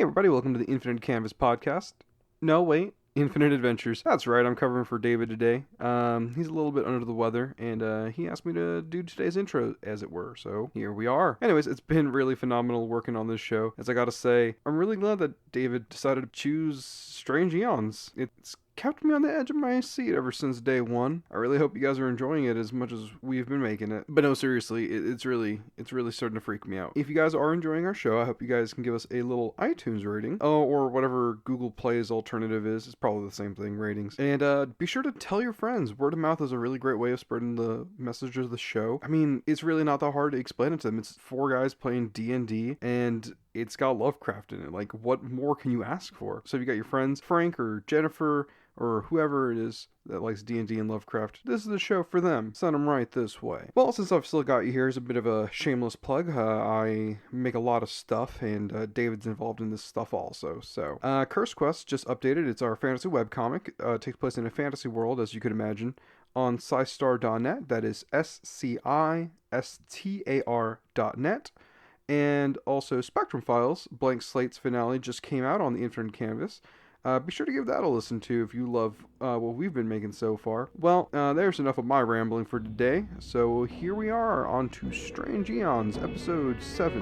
everybody, welcome to the Infinite Canvas podcast. No, wait, Infinite Adventures. That's right, I'm covering for David today. He's a little bit under the weather, and he asked me to do today's intro, as it were, so here we are. Anyways, it's been really phenomenal working on this show. As I gotta say, I'm really glad that David decided to choose Strange Eons. It's kept me on the edge of my seat ever since day one. I really hope you guys are enjoying it as much as we've been making it. But no, seriously, it's really starting to freak me out. If you guys are enjoying our show, I hope you guys can give us a little iTunes rating. Oh, or whatever Google Play's alternative is. It's probably the same thing, ratings. And be sure to tell your friends. Word of mouth is a really great way of spreading the message of the show. I mean, it's really not that hard to explain it to them. It's four guys playing D&D, and it's got Lovecraft in it. Like, what more can you ask for? So if you got your friends, Frank or Jennifer, or whoever it is that likes D&D and Lovecraft, this is the show for them. Send them right this way. Well, since I've still got you here, here's a bit of a shameless plug. I make a lot of stuff, and David's involved in this stuff also. So, Curse Quest just updated. It's our fantasy webcomic. Takes place in a fantasy world, as you could imagine, on Sci-Star.net. That is SCISTAR.net. And also Spectrum Files, Blank Slate's finale just came out on the Infinite Canvas. Be sure to give that a listen to if you love what we've been making so far. Well, there's enough of my rambling for today. So here we are on to Strange Eons, episode 7.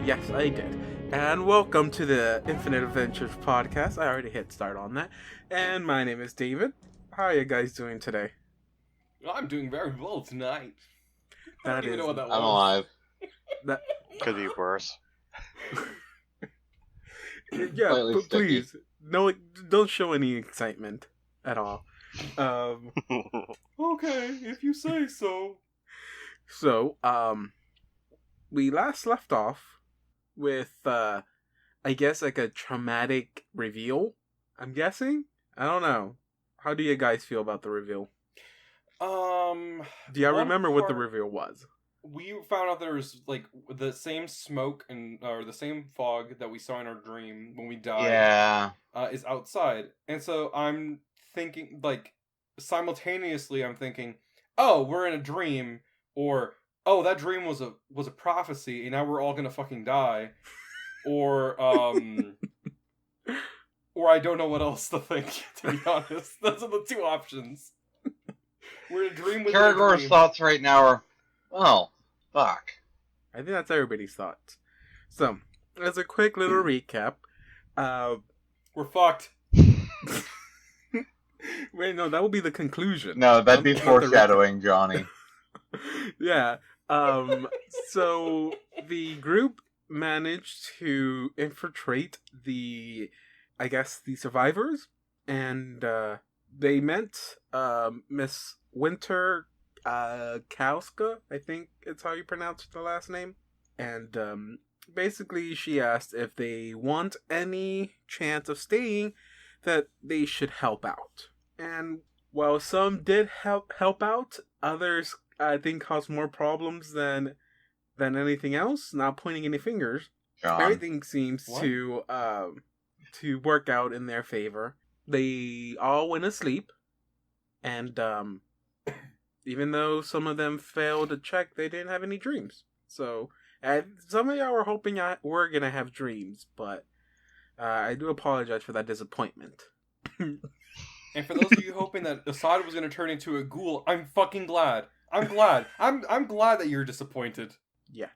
Yes, I did. And welcome to the Infinite Adventures podcast. I already hit start on that. And my name is David. How are you guys doing today? I'm doing very well tonight. I That don't even is- know what that was. I'm alive. That Could be worse. yeah, Slightly but sticky. please, no, don't show any excitement at all. Okay, if you say so. So, we last left off with, I guess, like a traumatic reveal, I'm guessing? I don't know. How do you guys feel about the reveal? Do y'all One remember what the part- reveal was? We found out there was like the same smoke or the same fog that we saw in our dream when we died. Yeah. Is outside, and so I'm thinking like simultaneously I'm thinking, oh, we're in a dream, or oh, that dream was a prophecy, and now we're all gonna fucking die, or or I don't know what else to think. To be honest, those are the two options. We're in a dream with a Karagor's dream. thoughts right now are, oh, fuck. I think that's everybody's thoughts. So, as a quick little recap, We're fucked. wait, no, that will be the conclusion. No, that'd be Not the recap. foreshadowing, Johnny. Yeah. So the group managed to infiltrate the survivors, and they met Miss Winter Kauska, I think it's how you pronounce the last name. And basically she asked if they want any chance of staying, that they should help out. And while some did help out, others I think caused more problems than anything else. Not pointing any fingers. John. Everything seems What? to work out in their favor. They all went asleep, and even though some of them failed to check, they didn't have any dreams. So, some of y'all were hoping we're gonna have dreams, but I do apologize for that disappointment. And for those of you hoping that Assad was going to turn into a ghoul, I'm fucking glad. I'm glad. I'm glad that you're disappointed. Yet.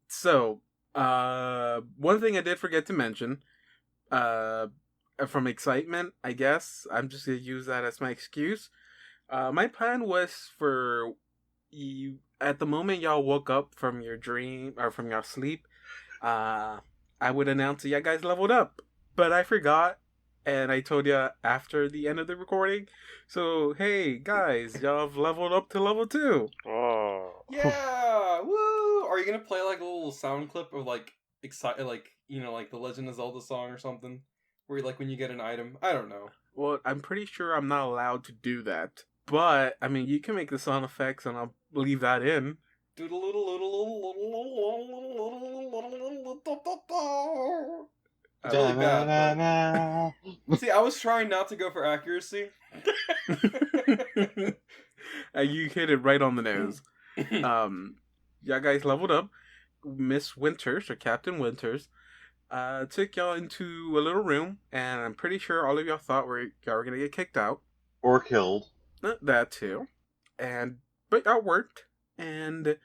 So, one thing I did forget to mention, from excitement, I guess, I'm just gonna use that as my excuse. My plan was for you, at the moment y'all woke up from your dream, or from your sleep, I would announce that you guys leveled up. But I forgot, and I told you after the end of the recording. So, hey, guys, y'all have leveled up to level 2. Oh. Yeah! Woo! Are you gonna play like a little sound clip of like excited, like like the Legend of Zelda song or something, where like when you get an item. I don't know. Well, I'm pretty sure I'm not allowed to do that. But, I mean, you can make the sound effects and I'll leave that in. It's really bad. But... See, I was trying not to go for accuracy. You hit it right on the nose. Y'all guys leveled up. Miss Winters, or Captain Winters, took y'all into a little room, and I'm pretty sure all of y'all thought y'all were gonna get kicked out. Or killed. That too. But y'all worked, and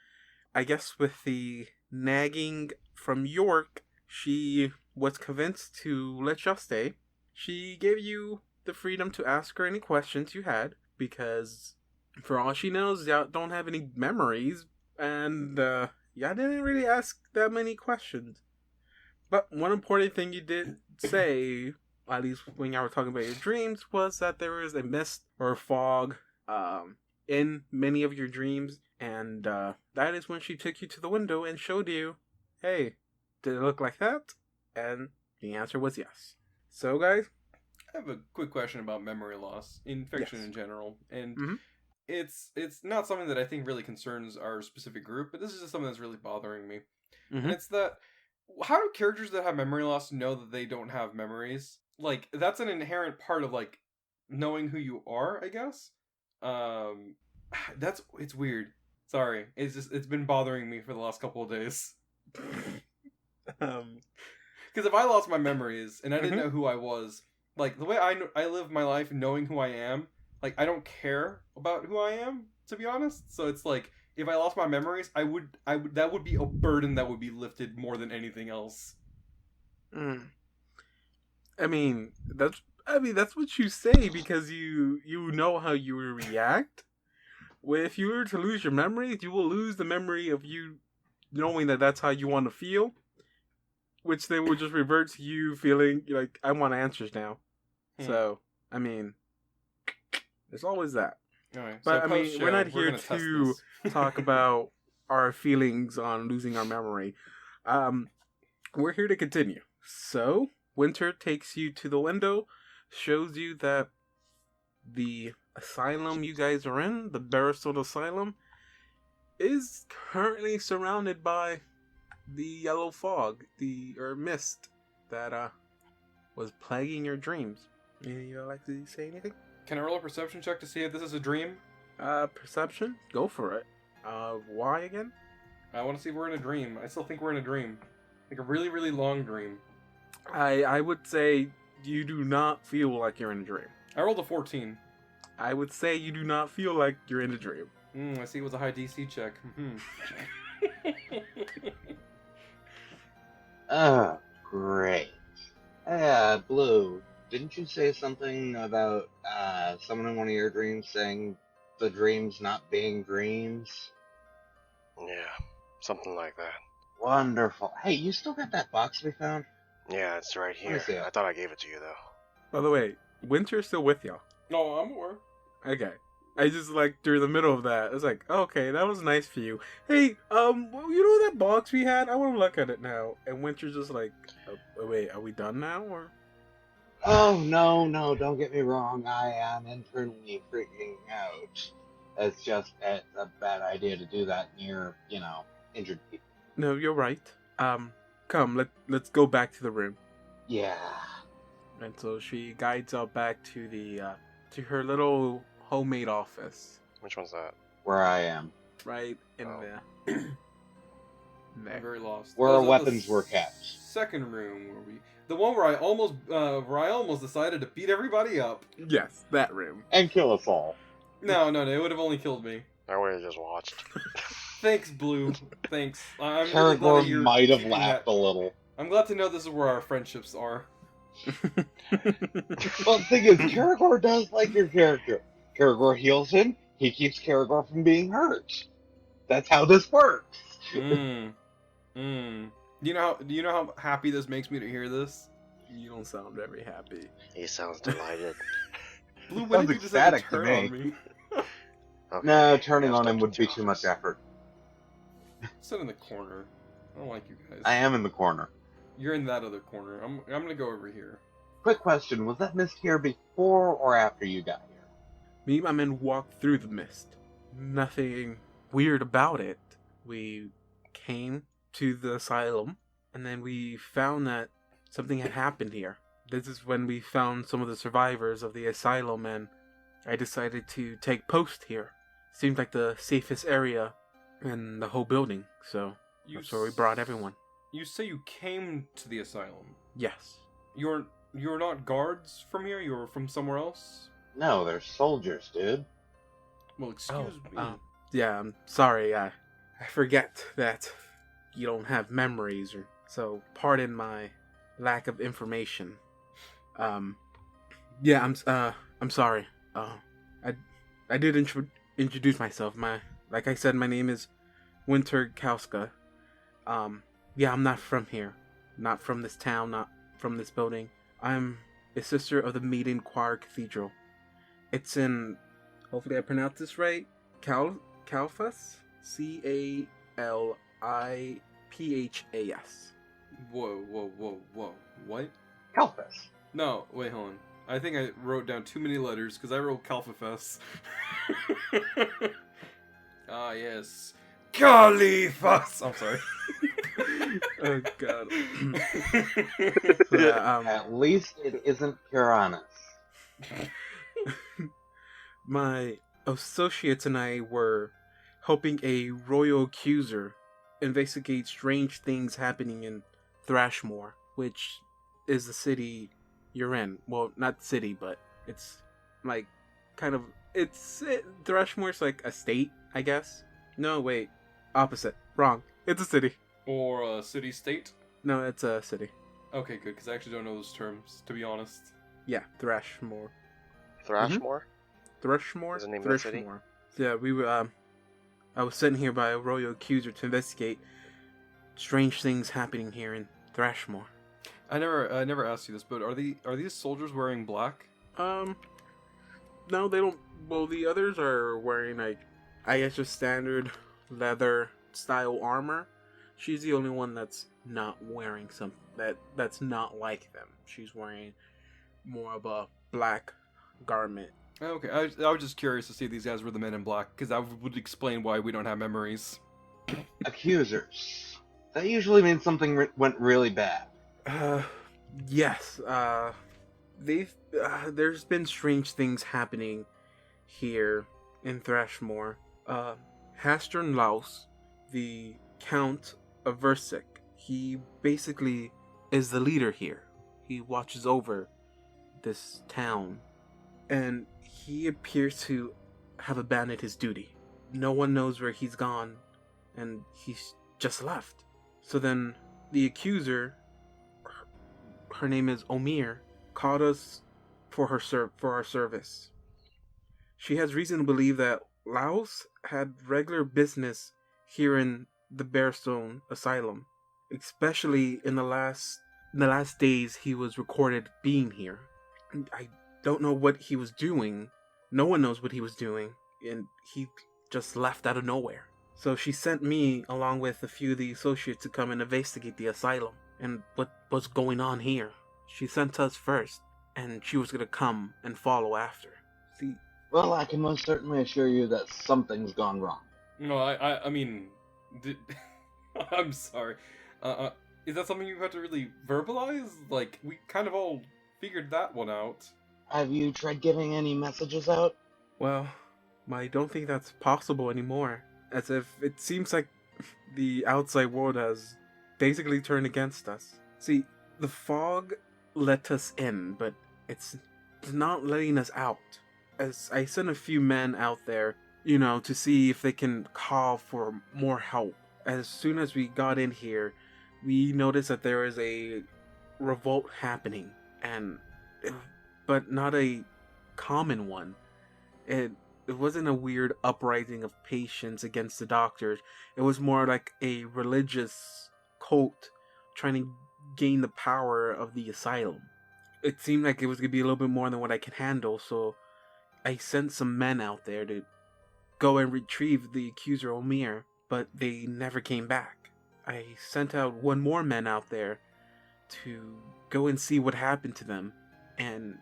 I guess with the nagging from York, she was convinced to let y'all stay. She gave you the freedom to ask her any questions you had, because for all she knows, y'all don't have any memories, and y'all didn't really ask that many questions. But one important thing you did say, at least when y'all were talking about your dreams, was that there was a mist or a fog in many of your dreams, and that is when she took you to the window and showed you, hey, did it look like that? And the answer was yes. So, guys, I have a quick question about memory loss in fiction in general, and it's not something that I think really concerns our specific group, but this is just something that's really bothering me. And it's that, how do characters that have memory loss know that they don't have memories? Like, that's an inherent part of, like, knowing who you are, I guess. It's weird. Sorry. It's been bothering me for the last couple of days. Because if I lost my memories and I didn't know who I was, like, the way I live my life knowing who I am, like, I don't care about who I am, to be honest. So it's like, if I lost my memories, I would that would be a burden that would be lifted more than anything else. I mean, that's what you say because you know how you will react. Well, if you were to lose your memories, you will lose the memory of you knowing that that's how you want to feel, which then will just revert to you feeling like, I want answers now. So, I mean, there's always that. Alright, but, so I mean, we're not here to talk about our feelings on losing our memory. We're here to continue. So, Winter takes you to the window, shows you that the asylum you guys are in, the Beresford Asylum, is currently surrounded by the yellow fog, or mist that was plaguing your dreams. You like to say anything? Can I roll a perception check to see if this is a dream? Perception? Go for it. Why again? I want to see if we're in a dream. I still think we're in a dream. Like a really, really long dream. I would say you do not feel like you're in a dream. I rolled a 14. I would say you do not feel like you're in a dream. I see it was a high DC check. Oh, great. Blue, didn't you say something about someone in one of your dreams saying the dreams not being dreams? Yeah, something like that. Wonderful. Hey, you still got that box we found? Yeah, it's right Let me here. see it. I thought I gave it to you, though. By the way, Winter's still with y'all. No, I'm aware. Okay. I just, like, during the middle of that, I was like, okay, that was nice for you. Hey, well, you know that box we had? I want to look at it now. And Winter's just like, wait, are we done now, or? Oh, no, don't get me wrong. I am internally freaking out. It's just, it's a bad idea to do that near, injured people. No, you're right. Come, let's go back to the room. Yeah. And so she guides out back to to her little homemade office. Which one's that? Where I am. Right in there. I'm very lost. Where our weapons were kept. Second room the one where I almost decided to beat everybody up. Yes, that room. And kill us all. No, it would have only killed me. I would have just watched. Thanks, Blue. Thanks. I'm really Karagor glad that you're might have keeping laughed that. a little. I'm glad to know this is where our friendships are. Well, the thing is, Karagor does like your character. Karagor heals him. He keeps Karagor from being hurt. That's how this works. Do you know how happy this makes me to hear this? You don't sound very happy. He sounds delighted. Blue, what Sounds did you decide to ecstatic to turn me. on me? Okay. No, turning Let's on go him to would the be too much office. effort. Sit in the corner. I don't like you guys. I am in the corner. You're in that other corner. I'm gonna go over here. Quick question, was that mist here before or after you got here? Me and my men walked through the mist. Nothing weird about it. We came to the asylum, and then we found that something had happened here. This is when we found some of the survivors of the asylum, and I decided to take post here. Seemed like the safest area in the whole building, so that's where we brought everyone. You say you came to the asylum. Yes. You're not guards from here? You're from somewhere else? No, they're soldiers, dude. Well, excuse me. Yeah, I'm sorry. I forget that you don't have memories, so pardon my lack of information. Yeah, I'm sorry. I did introduce myself. Like I said, my name is Winter Kauska. Yeah, I'm not from here, not from this town, not from this building. I'm a sister of the Maiden Choir Cathedral. It's in, hopefully I pronounced this right, Calphas? Calipphas. Whoa. What? Calphas. No, wait, hold on. I think I wrote down too many letters because I wrote Calphas. Ah, yes. Califas! I'm sorry. Oh god. At least it isn't Piranhas. My associates and I were helping a royal accuser investigate strange things happening in Thrashmore, which is the city you're in. Well, not city, but it's like kind of Thrashmore's like a state, I guess. No, wait, opposite, wrong. It's a city. Or a city-state? No, it's a city. Okay, good, because I actually don't know those terms, to be honest. Yeah, Thrashmore. Thrashmore? Thrashmore? Is the name of the city? Thrashmore. Yeah, we were. I was sent here by a royal accuser to investigate strange things happening here in Thrashmore. I never asked you this, but are these soldiers wearing black? No, they don't. Well, the others are wearing like, I guess, just standard leather style armor. She's the only one that's not wearing that's not like them. She's wearing more of a black garment. Okay, I was just curious to see if these guys were the men in black, because that would explain why we don't have memories. Accusers. That usually means something went really bad. Yes. There's been strange things happening here in Thrashmore. Hastern Laus, the Count of Versik, he basically is the leader here. He watches over this town, and he appears to have abandoned his duty. No one knows where he's gone, and he's just left. So then the accuser, her name is Omir, called us for our service. She has reason to believe that Laos had regular business here in the Bearstone Asylum, especially in the last days he was recorded being here. I don't know what he was doing. No one knows what he was doing, and he just left out of nowhere. So she sent me along with a few of the associates to come and investigate the asylum and what's going on here. She sent us first, and she was gonna come and follow after. See? Well, I can most certainly assure you that something's gone wrong. No, I mean, I'm sorry. Is that something you have to really verbalize? Like, we kind of all figured that one out. Have you tried getting any messages out? Well, I don't think that's possible anymore. As if it seems like the outside world has basically turned against us. See, the fog let us in, but it's not letting us out. As I sent a few men out there, to see if they can call for more help. As soon as we got in here, we noticed that there is a revolt happening, but not a common one. It wasn't a weird uprising of patients against the doctors. It was more like a religious cult trying to gain the power of the asylum. It seemed like it was going to be a little bit more than what I could handle, so I sent some men out there to go and retrieve the accuser Omir, but they never came back. I sent out one more man out there to go and see what happened to them. And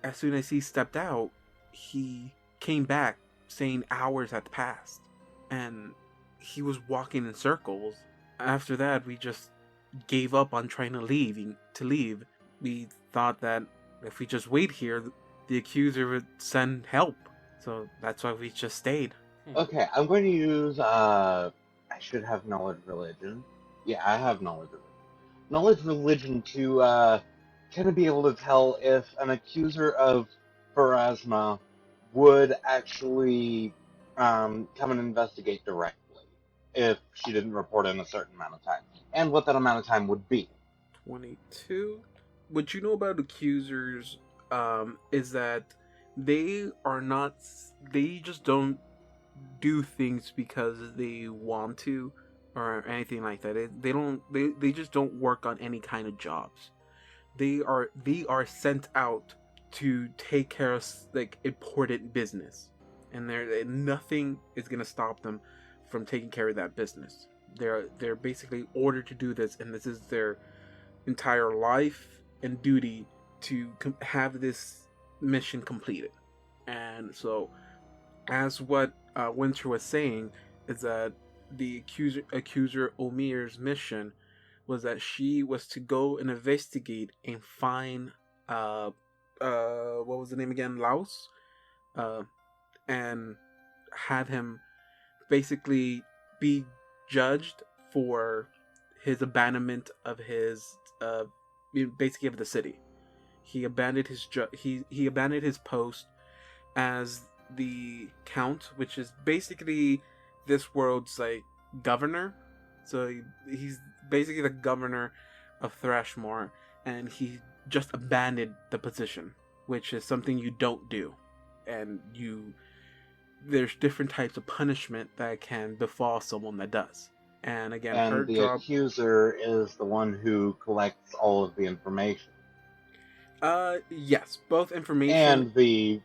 as soon as he stepped out, he came back saying hours had passed. And he was walking in circles. After that, we just gave up on trying to leave. We thought that if we just wait here, the accuser would send help. So that's why we just stayed. Okay, I'm going to use, I should have knowledge religion. Yeah, I have knowledge religion. Knowledge religion to, kind of be able to tell if an accuser of Pharasma would actually, come and investigate directly if she didn't report in a certain amount of time, and what that amount of time would be. 22. What you know about accusers is that they just don't do things because they want to or anything like that. They just don't work on any kind of jobs. They are sent out to take care of like important business, and nothing is gonna stop them from taking care of that business. They're basically ordered to do this, and this is their entire life and duty to have this mission completed. And so, as what Winter was saying, is that the accuser Omir's mission was that she was to go and investigate and find what was the name again, Laos, and have him basically be judged for his abandonment of his basically of the city. He abandoned he abandoned his post as the count, which is basically this world's like governor. So he's basically the governor of Thrashmore, and he just abandoned the position, which is something you don't do. And there's different types of punishment that can befall someone that does. And again, And the accuser is the one who collects all of the information. Yes, both information and the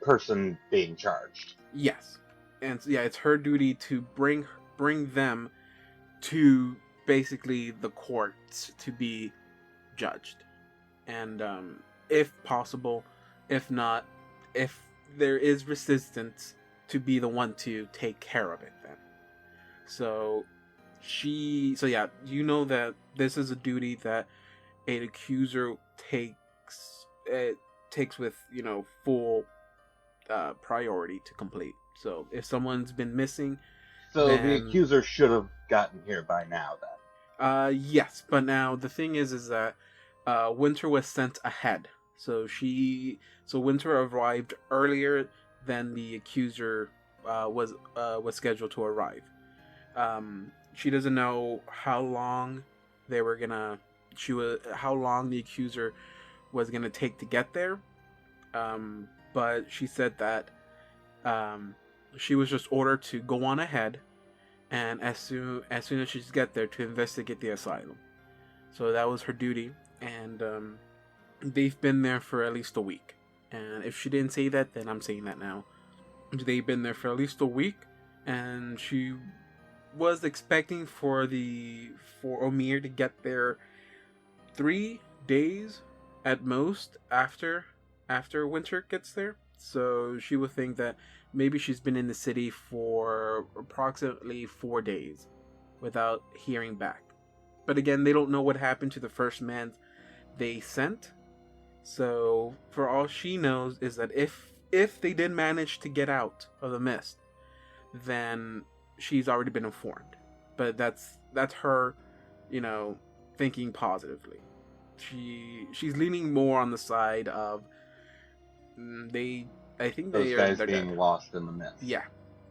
person being charged. Yes, and yeah, it's her duty to bring them to basically the courts to be judged, and if possible, if not, if there is resistance, to be the one to take care of it then. So yeah, you know that this is a duty that an accuser takes with, full priority to complete. So if someone's been missing, so then the accuser should have gotten here by now then. Yes, but now the thing is that Winter was sent ahead. So Winter arrived earlier than the accuser was scheduled to arrive. She doesn't know how long how long the accuser was gonna take to get there. But she said that she was just ordered to go on ahead, and as soon as she gets there, to investigate the asylum. So that was her duty, and they've been there for at least a week. And if she didn't say that, then I'm saying that now. They've been there for at least a week, and she was expecting for Omir to get there 3 days at most after Winter gets there. So she would think that maybe she's been in the city for approximately 4 days without hearing back. But again, they don't know what happened to the first man they sent. So for all she knows is that if they did manage to get out of the mist, then she's already been informed. But that's her, thinking positively. She's leaning more on the side of I think those guys they're being dead. Lost in the mist. Yeah,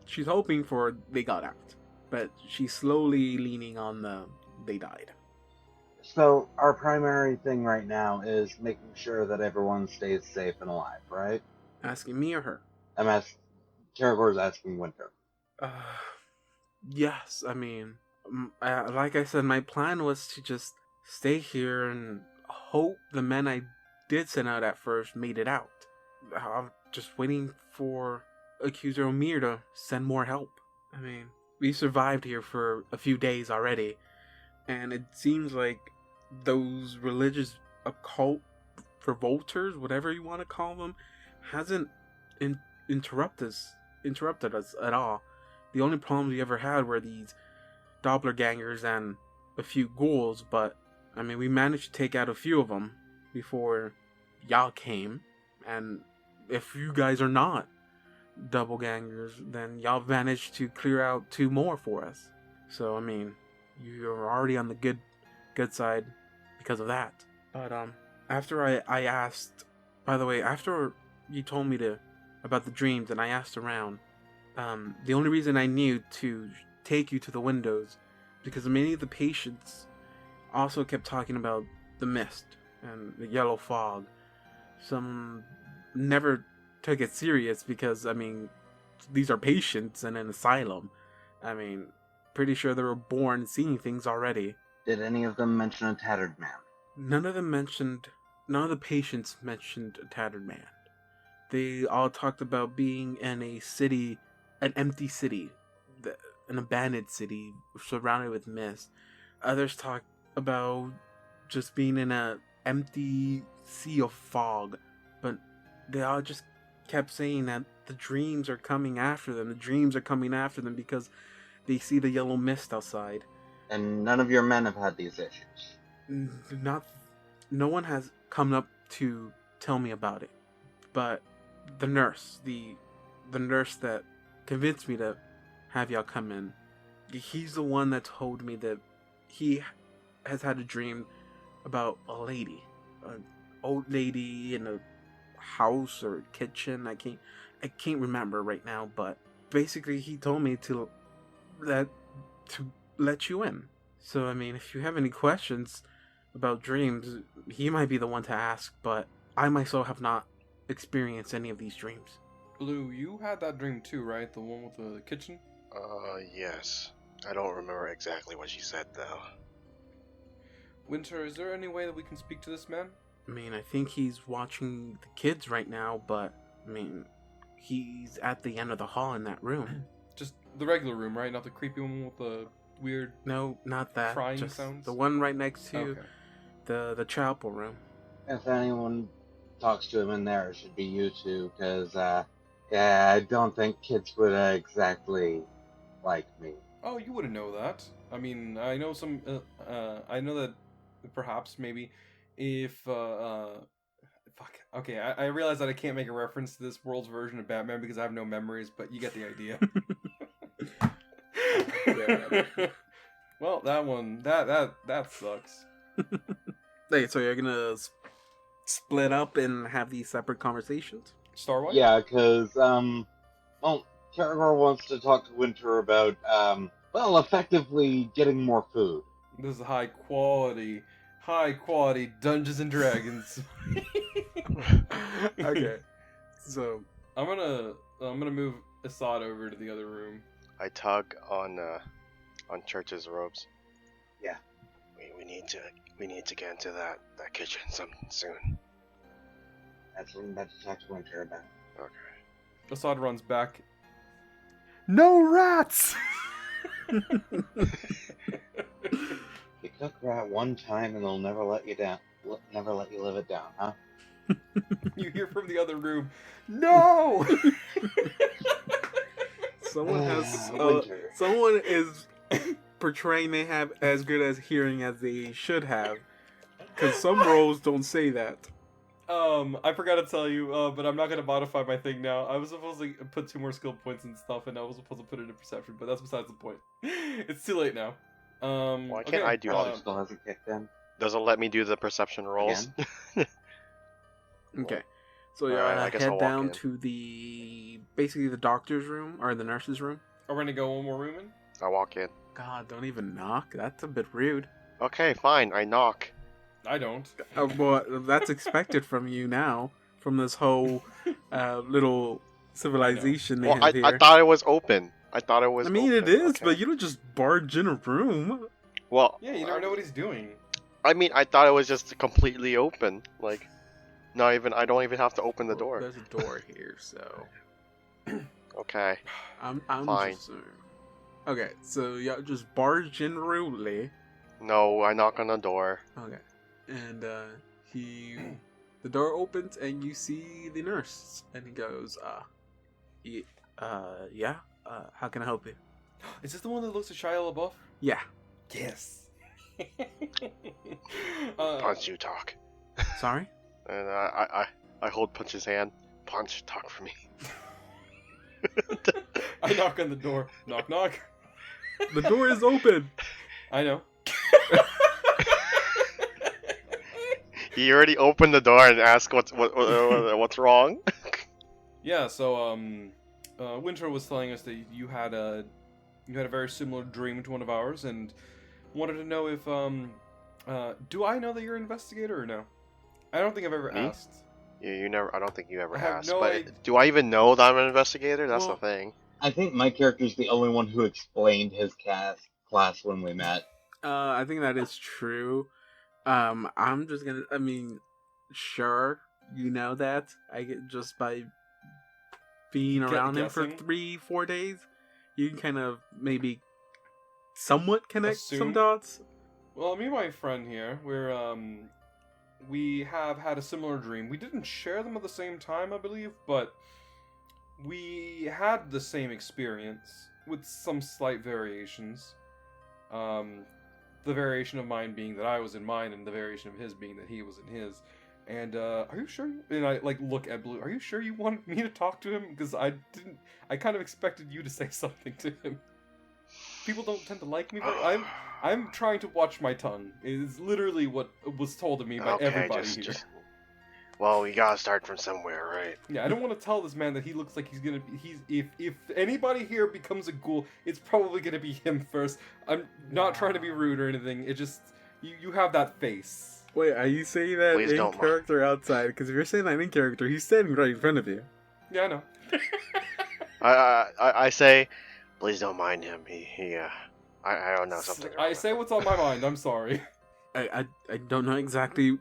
she's hoping for they got out, but she's slowly leaning on they died. So our primary thing right now is making sure that everyone stays safe and alive, right? Asking me or her? Karagor's asking Winter. Yes, I mean, like I said, my plan was to just stay here and hope the men I did send out at first made it out. I'm just waiting for Accuser Omir to send more help. I mean, we survived here for a few days already, and it seems like those religious occult revolters, whatever you want to call them, hasn't interrupted us at all. The only problems we ever had were these doppelgangers and a few ghouls, but I mean, we managed to take out a few of them before y'all came, and if you guys are not doppelgangers, then y'all managed to clear out 2 more for us. So I mean, you're already on the good side because of that. But after I asked, by the way, after you told me about the dreams and I asked around, the only reason I knew to take you to the windows because many of the patients also kept talking about the mist and the yellow fog. Some never took it serious because, I mean, these are patients in an asylum. I mean, pretty sure they were born seeing things already. Did any of them mention a tattered man? None of the patients mentioned a tattered man. They all talked about being in a city, an empty city, an abandoned city surrounded with mist. Others talked about just being in an empty sea of fog, but they all just kept saying that the dreams are coming after them. The dreams are coming after them because they see the yellow mist outside. And none of your men have had these issues? No one has come up to tell me about it, but the nurse that convinced me to have y'all come in, he's the one that told me that he has had a dream about a lady, an old lady in a house or kitchen. I can't remember right now, but basically he told me to let you in. So I mean, if you have any questions about dreams, he might be the one to ask, but I myself have not experienced any of these dreams. Blue, you had that dream too, right? The one with the kitchen? Yes. I don't remember exactly what she said, though. Winter, is there any way that we can speak to this man? I mean, I think he's watching the kids right now, but I mean, he's at the end of the hall in that room. Just the regular room, right? Not the creepy one with the weird... No, not that. Crying just sounds? the one right next to Okay. the chapel room. If anyone talks to him in there, it should be you two, because, I don't think kids would exactly like me. Oh, you wouldn't know that. I mean, I know some... I know that perhaps, maybe, if... Fuck. Okay, I realize that I can't make a reference to this world's version of Batman because I have no memories, but you get the idea. Well, that one... That sucks. Hey, so you're gonna split up and have these separate conversations? Starlight? Yeah, because, Karagor wants to talk to Winter about, effectively getting more food. This is high quality Dungeons and Dragons. Okay. So I'm gonna move Assad over to the other room. I tug on Church's robes. Yeah. We need to get into that kitchen soon. That's what I'm about to talk to Winter about. Okay. Assad runs back. no rats. You cook rat one time and they'll never let you down. Never let you live it down, huh? You hear from the other room. No. Someone Winter. someone is portraying they have as good as hearing as they should have, because some roles don't say that. I forgot to tell you, but I'm not gonna modify my thing now. I was supposed to put 2 more skill points and stuff, and I was supposed to put it in perception, but that's besides the point. It's too late now. Why can't I do all Probably still hasn't kicked in. Does it let me do the perception rolls? Okay, so you're Alright, gonna I guess I'll head walk down in. to basically the doctor's room or the nurse's room. Are we gonna go one more room in? I walk in. God, don't even knock. That's a bit rude. Okay, fine. I knock. I don't. Well, that's expected from you now, from this whole little civilization they Well, have here. I thought it was open. I thought it was. I mean, it open. is, Okay. but you don't just barge in a room. Well, Yeah, you never know what he's doing. I mean, I thought it was just completely open. Like, not even. I don't even have to open the door. There's a door here, so Okay. I'm Fine. just. Okay, so y'all just barge in rudely. No, I knock on the door. Okay, and the door opens and you see the nurse, and he goes, yeah, how can I help you? Is this the one that looks at Shia LaBeouf? Yeah. Yes. Punch, you talk. Sorry? And I hold Punch's hand. Punch, talk for me. I knock on the door. Knock, knock. The door is open. I know. He already opened the door and asked what's wrong. Yeah. So Winter was telling us that you had a very similar dream to one of ours, and wanted to know if do I know that you're an investigator or no? I don't think I've ever Me? asked. You never. I don't think you ever I have asked. no But idea. do I even know that I'm an investigator? That's Well- the thing. I think my character's the only one who explained his class when we met. I think that is true. I'm just gonna. I mean, sure, you know that. I get just by being around him for guessing? 3-4 days, you can kind of maybe somewhat connect some Assume? dots. Well, me and my friend here, we have had a similar dream. We didn't share them at the same time, I believe, but we had the same experience with some slight variations. The variation of mine being that I was in mine, and the variation of his being that he was in his. And are you sure? And I look at Blue. Are you sure you wanted me to talk to him? Because I didn't. I kind of expected you to say something to him. People don't tend to like me, but I'm trying to watch my tongue. It is literally what was told to me by everybody here. Well, we gotta start from somewhere, right? Yeah, I don't want to tell this man that he looks like he's gonna be. If anybody here becomes a ghoul, it's probably gonna be him first. I'm not trying to be rude or anything. It just you have that face. Wait, are you saying that Please in don't character or outside? Because if you're saying that in character, he's standing right in front of you. Yeah, I know. I say, please don't mind him. I don't know something. I say what's on my mind. I'm sorry. I don't know exactly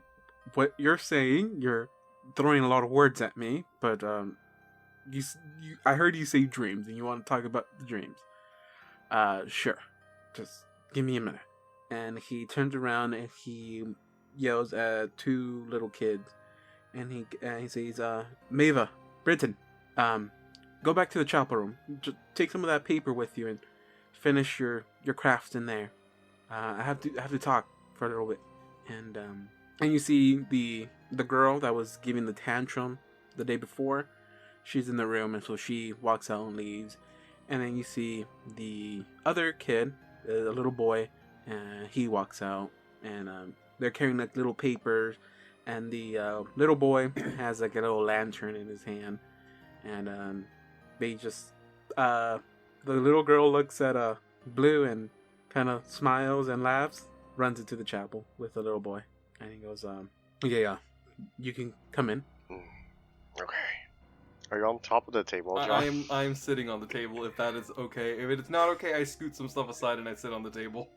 what you're saying. You're throwing a lot of words at me, but I heard you say dreams, and you want to talk about the dreams. Sure. Just give me a minute. And he turns around and he yells at two little kids, and he says, Maeva, Britton, go back to the chapel room. Just take some of that paper with you and finish your crafts in there. I have to talk for a little bit. And you see the girl that was giving the tantrum the day before. She's in the room, and so she walks out and leaves. And then you see the other kid, a little boy, he walks out, and they're carrying like little papers, and the little boy has like a little lantern in his hand, and they just the little girl looks at Blue and kind of smiles and laughs, runs into the chapel with the little boy, and he goes, yeah, you can come in. Okay. Are you on top of the table, John? I'm sitting on the table. If that is okay. If it's not okay, I scoot some stuff aside and I sit on the table.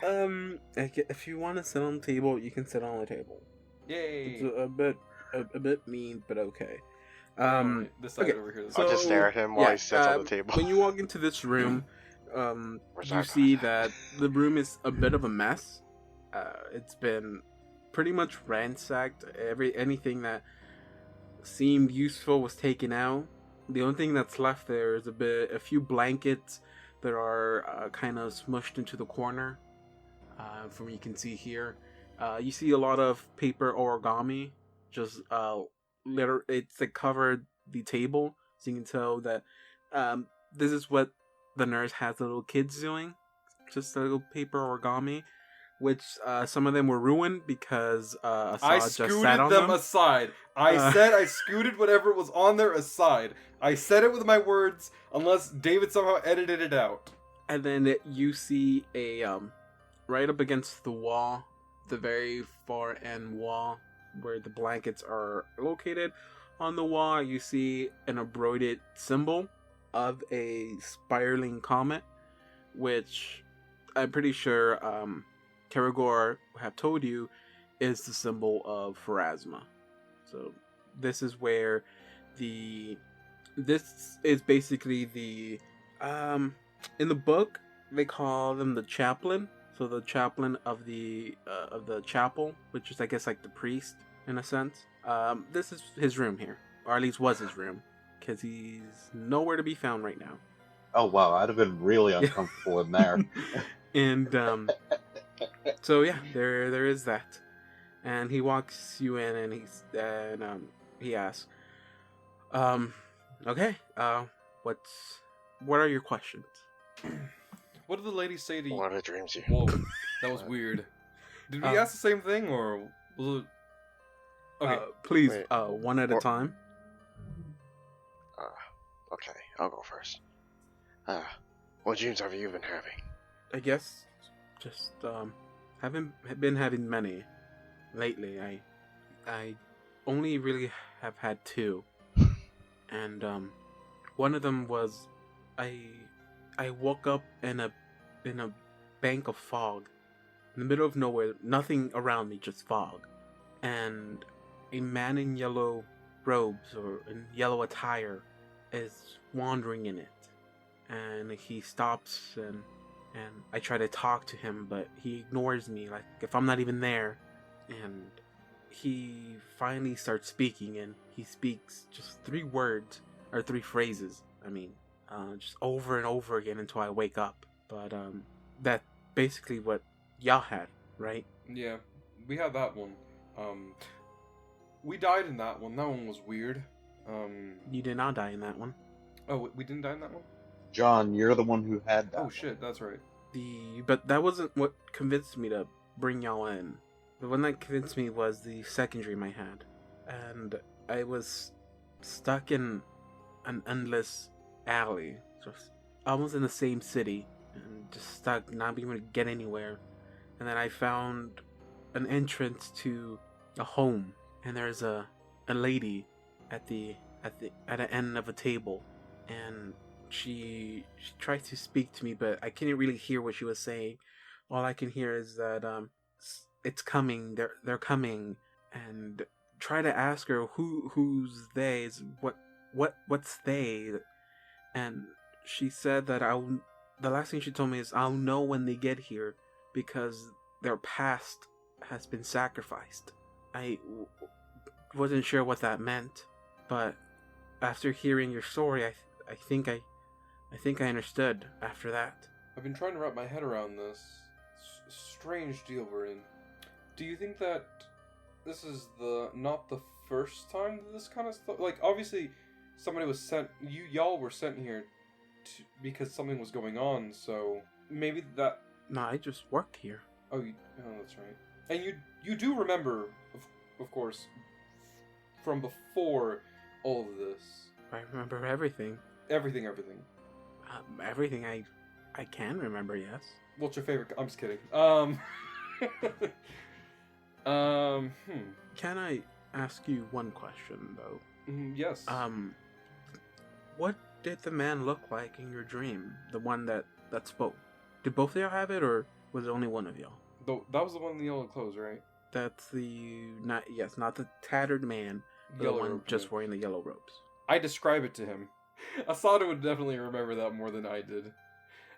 If you want to sit on the table, you can sit on the table. Yay! It's a bit mean, but okay. This side okay, over here. I'll just stare at him while he sits on the table. When you walk into this room, you see that the room is a bit of a mess. It's been pretty much ransacked. Anything that seemed useful was taken out. The only thing that's left there is a few blankets that are kind of smushed into the corner. From what you can see here, you see a lot of paper origami. Just it's like covered the table, so you can tell that this is what the nurse has the little kids doing. Just a little paper origami, which some of them were ruined because Assad I just scooted sat on them them. aside. I said I scooted whatever was on there aside. I said it with my words, unless David somehow edited it out. And then you see a right up against the wall, the very far end wall where the blankets are located. On the wall, you see an embroidered symbol of a spiraling comet, which I'm pretty sure Karagor have told you is the symbol of Pharasma. So this is where this is basically the In the book, they call them the chaplain. So the chaplain of the chapel, which is I guess like the priest in a sense. This is his room here, or at least was his room, because he's nowhere to be found right now. Oh wow, I'd have been really uncomfortable in there. And so yeah, there is that. And he walks you in, and he asks, okay, what are your questions? What did the lady say to you? What are the dreams you? Whoa, that was weird. Did we ask the same thing, or was it... Okay, please, wait. one at a time. Okay, I'll go first. What dreams have you been having? I guess just haven't been having many lately. I only really have had two, and one of them was I woke up in a bank of fog in the middle of nowhere, nothing around me, just fog, and a man in yellow robes or in yellow attire is wandering in it, and he stops and I try to talk to him, but he ignores me like if I'm not even there, and he finally starts speaking, and he speaks just 3 words or 3 phrases. I mean, just over and over again until I wake up. But that basically what y'all had, right? yeah, we had that one. We died in that one. That one was weird. You did not die in that one. Oh, we didn't die in that one? John, you're the one who had that. Oh shit, that's right. But that wasn't what convinced me to bring y'all in. The one that convinced me was the second dream I had, and I was stuck in an endless alley, just almost in the same city, and just stuck, not being able to get anywhere. And then I found an entrance to a home, and there's a lady at the end of a table, and she tries to speak to me, but I couldn't really hear what she was saying. All I can hear is that it's coming, they're coming, and try to ask her who's they, what's they, and she said that the last thing she told me is I'll know when they get here because their past has been sacrificed. I wasn't sure what that meant, but after hearing your story, I think I understood after that. I've been trying to wrap my head around this strange deal we're in. Do you think that this is not the first time that this kind of stuff... Like, obviously, somebody was sent... Y'all were sent here because something was going on, so maybe that... No, I just worked here. Oh, that's right. And you do remember, of course, from before all of this. I remember everything. Everything. Everything I can remember, yes. What's your favorite... I'm just kidding. Can I ask you one question, though? Yes. What did the man look like in your dream? The one that spoke? Did both of y'all have it, or was it only one of y'all? That was the one in the yellow clothes, right? That's not the tattered man, but the one just wearing the yellow robes. I describe it to him. Asada would definitely remember that more than I did.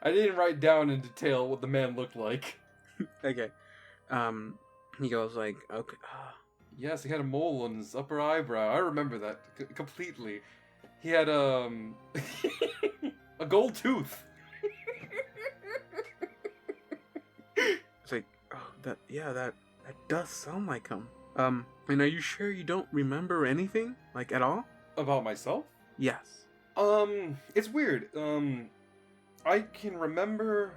I didn't write down in detail what the man looked like. Okay. He goes like, okay. Yes, he had a mole on his upper eyebrow. I remember that completely. He had a gold tooth. It's like, oh, that does sound like him. And are you sure you don't remember anything, like at all? About myself? Yes. It's weird. I can remember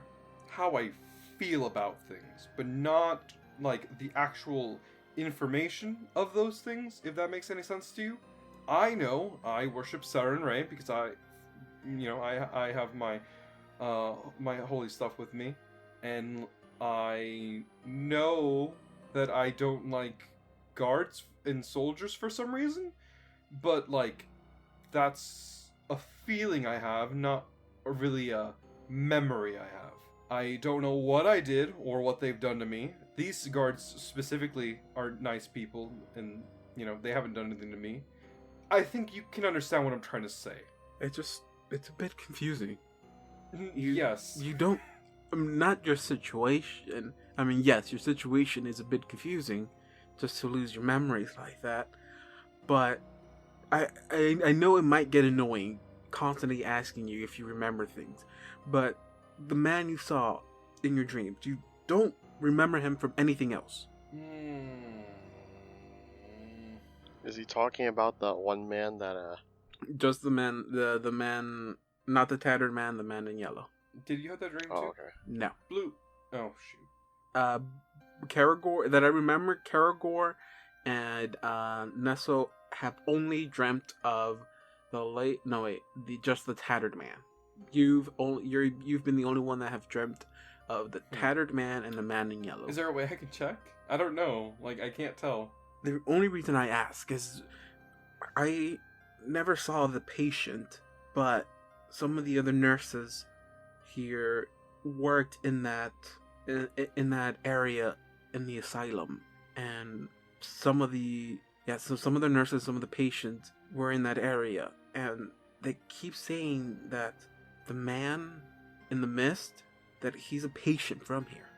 how I feel about things, but not like the actual information of those things, if that makes any sense to you. I know I worship Saturn Ray because I have my my holy stuff with me, and I know that I don't like guards and soldiers for some reason, but like that's a feeling I have, not really a memory I have. I don't know what I did or what they've done to me. These guards specifically are nice people, and they haven't done anything to me. I think you can understand what I'm trying to say. It's a bit confusing. Yes. You don't. Not your situation. I mean, yes, your situation is a bit confusing, just to lose your memories like that. But I know it might get annoying, constantly asking you if you remember things. But the man you saw in your dreams, you don't remember him from anything else. Is he talking about that one man that Just the man, the man, not the tattered man, the man in yellow. Did you have that dream too? Oh, okay. No. Blue. Oh shoot. Karagor, that I remember, Karagor and Nesso have only dreamt of just the tattered man. You've been the only one that have dreamt of the tattered man and the man in yellow. Is there a way I can check? I don't know. Like, I can't tell. The only reason I ask is I never saw the patient, but some of the other nurses here worked in that area in the asylum, and some of the nurses, some of the patients were in that area, and they keep saying that the man in the mist, that he's a patient from here.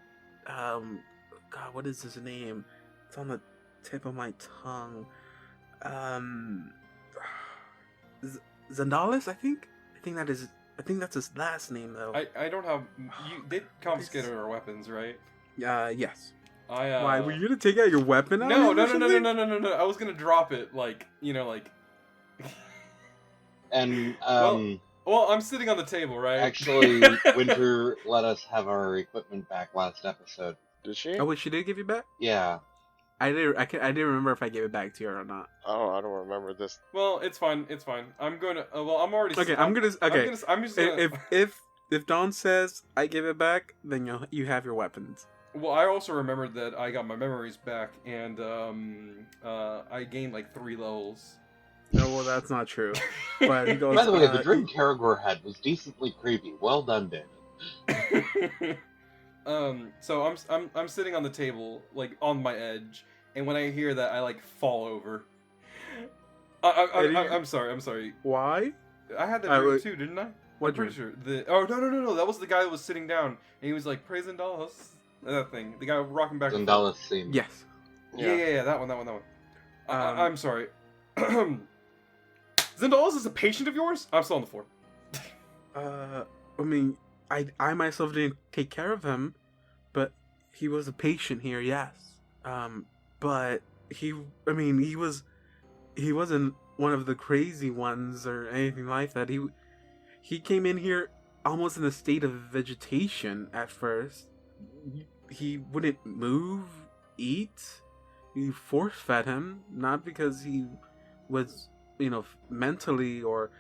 God, what is his name? It's on the tip of my tongue. Zandalis, I think that's his last name, though. I don't have. You did confiscate our weapons, right? Yes. Why were you gonna take out your weapon? No. I was gonna drop it, like. And Well, I'm sitting on the table, right? actually, Winter let us have our equipment back last episode. did she? Oh wait, she did give you back? Yeah. I didn't remember if I gave it back to her or not. I don't remember this. Well, it's fine. It's fine. I'm gonna. Well, I'm already. Okay, I'm just gonna. If Dawn says I give it back, then you have your weapons. Well, I also remembered that I got my memories back, and I gained like 3 levels. No, well, that's not true. But he goes. By the way, the dream Karagor had was decently creepy. Well done, David. So I'm sitting on the table, like on my edge, and when I hear that, I like fall over. I'm sorry. Why? I had that dream too, didn't I? What I'm pretty sure. No. That was the guy that was sitting down, and he was like, "Praise Zendalis." That thing. The guy rocking back. Zendalis scene. Yes. Yeah. That one. I'm sorry. Zendalis is a patient of yours? I'm still on the floor. I mean, I myself didn't take care of him, but he was a patient here, yes. But he wasn't one of the crazy ones or anything like that. He came in here almost in a state of vegetation at first. He wouldn't move, eat. You force fed him, not because he was, mentally, or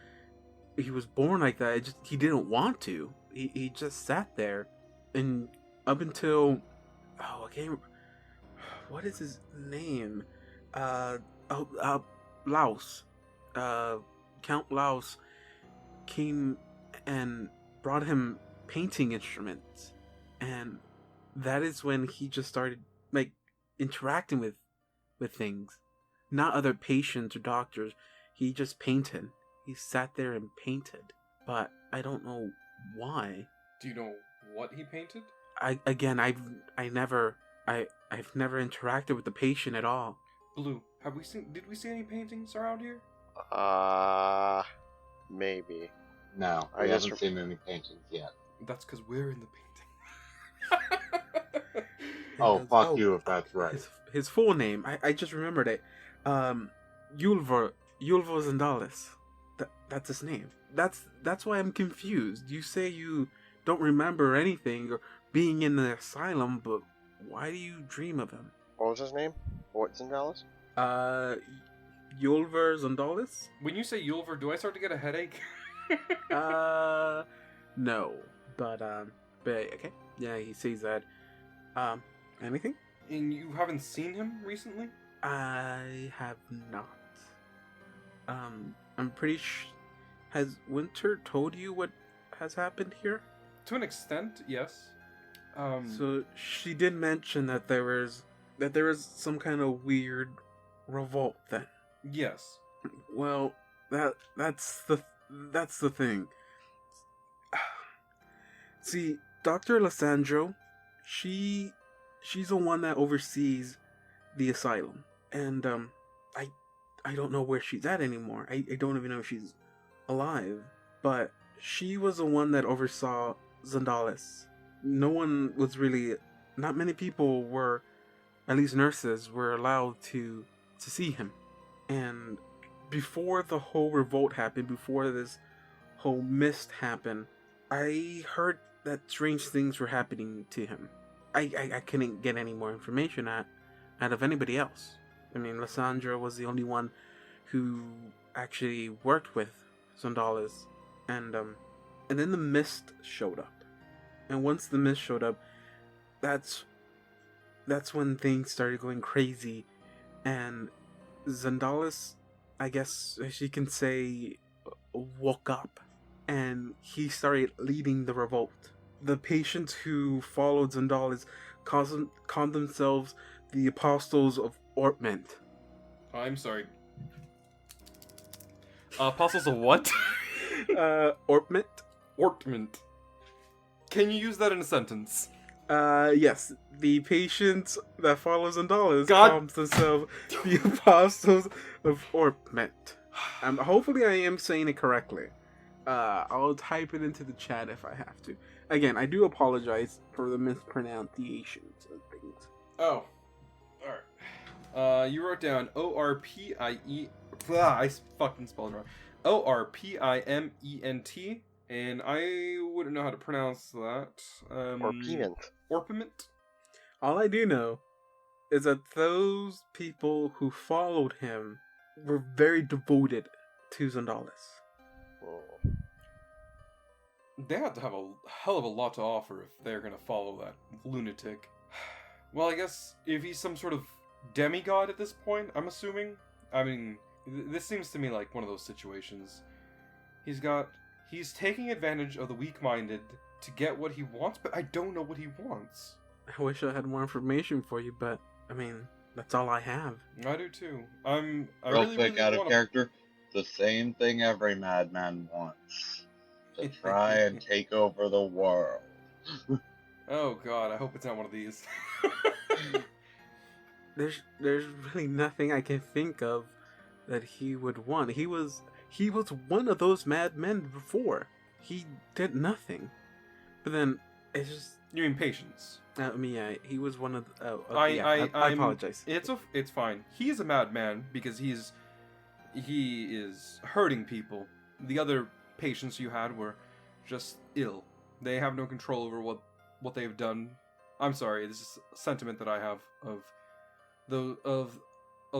he was born like that. He didn't want to. He just sat there, and up until what is his name? Laos. Count Laos came and brought him painting instruments, and that is when he just started interacting with things, not other patients or doctors. He just painted. He sat there and painted, but I don't know why. Do you know what he painted? I've never interacted with the patient at all. Blue, did we see any paintings around here? Maybe. No, I haven't seen any paintings yet. That's because we're in the painting. Fuck you if that's right. His full name, I just remembered it. Yulvo Zendalis. That's his name. That's why I'm confused. You say you don't remember anything or being in the asylum, but why do you dream of him? What was his name? What's in Dallas? Yulver Zendalis? When you say Yulver, do I start to get a headache? No. But okay. Yeah, he says that. Anything? And you haven't seen him recently? I have not. I'm pretty has Winter told you what has happened here? To an extent, yes. So she did mention that there was some kind of weird revolt then. Yes. Well, that's the thing. See, Dr. Lissandro, she's the one that oversees the asylum. And I don't know where she's at anymore. I don't even know if she's alive. But she was the one that oversaw Zandalis. Not many people were, at least nurses, were allowed to see him. And before the whole revolt happened, before this whole mist happened, I heard that strange things were happening to him. I couldn't get any more information out of anybody else. I mean, Lissandra was the only one who actually worked with Zondalis. And then the mist showed up. And once the mist showed up, that's when things started going crazy. And Zondalis, I guess you can say, woke up. And he started leading the revolt. The patients who followed Zondalis called themselves the Apostles of Orpment. I'm sorry. Apostles of what? Orpment? Ortment. Can you use that in a sentence? Yes. The patients that follow Zondalis God- call themselves the Apostles of Orpment. Hopefully I am saying it correctly. I'll type it into the chat if I have to. Again, I do apologize for the mispronunciations of things. Oh. Alright. You wrote down O-R-P-I-E... I fucking spelled it wrong. O-R-P-I-M-E-N-T, and I wouldn't know how to pronounce that. Orpiment. Orpiment? All I do know is that those people who followed him were very devoted to Zondalis. Oh. They have to have a hell of a lot to offer if they're gonna follow that lunatic. Well, I guess if he's some sort of demigod at this point, I'm assuming. I mean, this seems to me like one of those situations. He's taking advantage of the weak-minded to get what he wants, but I don't know what he wants. I wish I had more information for you, but, I mean, that's all I have. I do too. Real really quick, out of wanna... character, the same thing every madman wants. To try and take over the world. Oh god, I hope it's not one of these. There's really nothing I can think of that he would want. He was one of those madmen before. He did nothing. But then, it's just... You mean patience? yeah, he was one of the... I apologize. It's fine. He's a madman because he is hurting people. The other patients you had were just ill. They have no control over what they've done. I'm sorry, this is a sentiment that I have of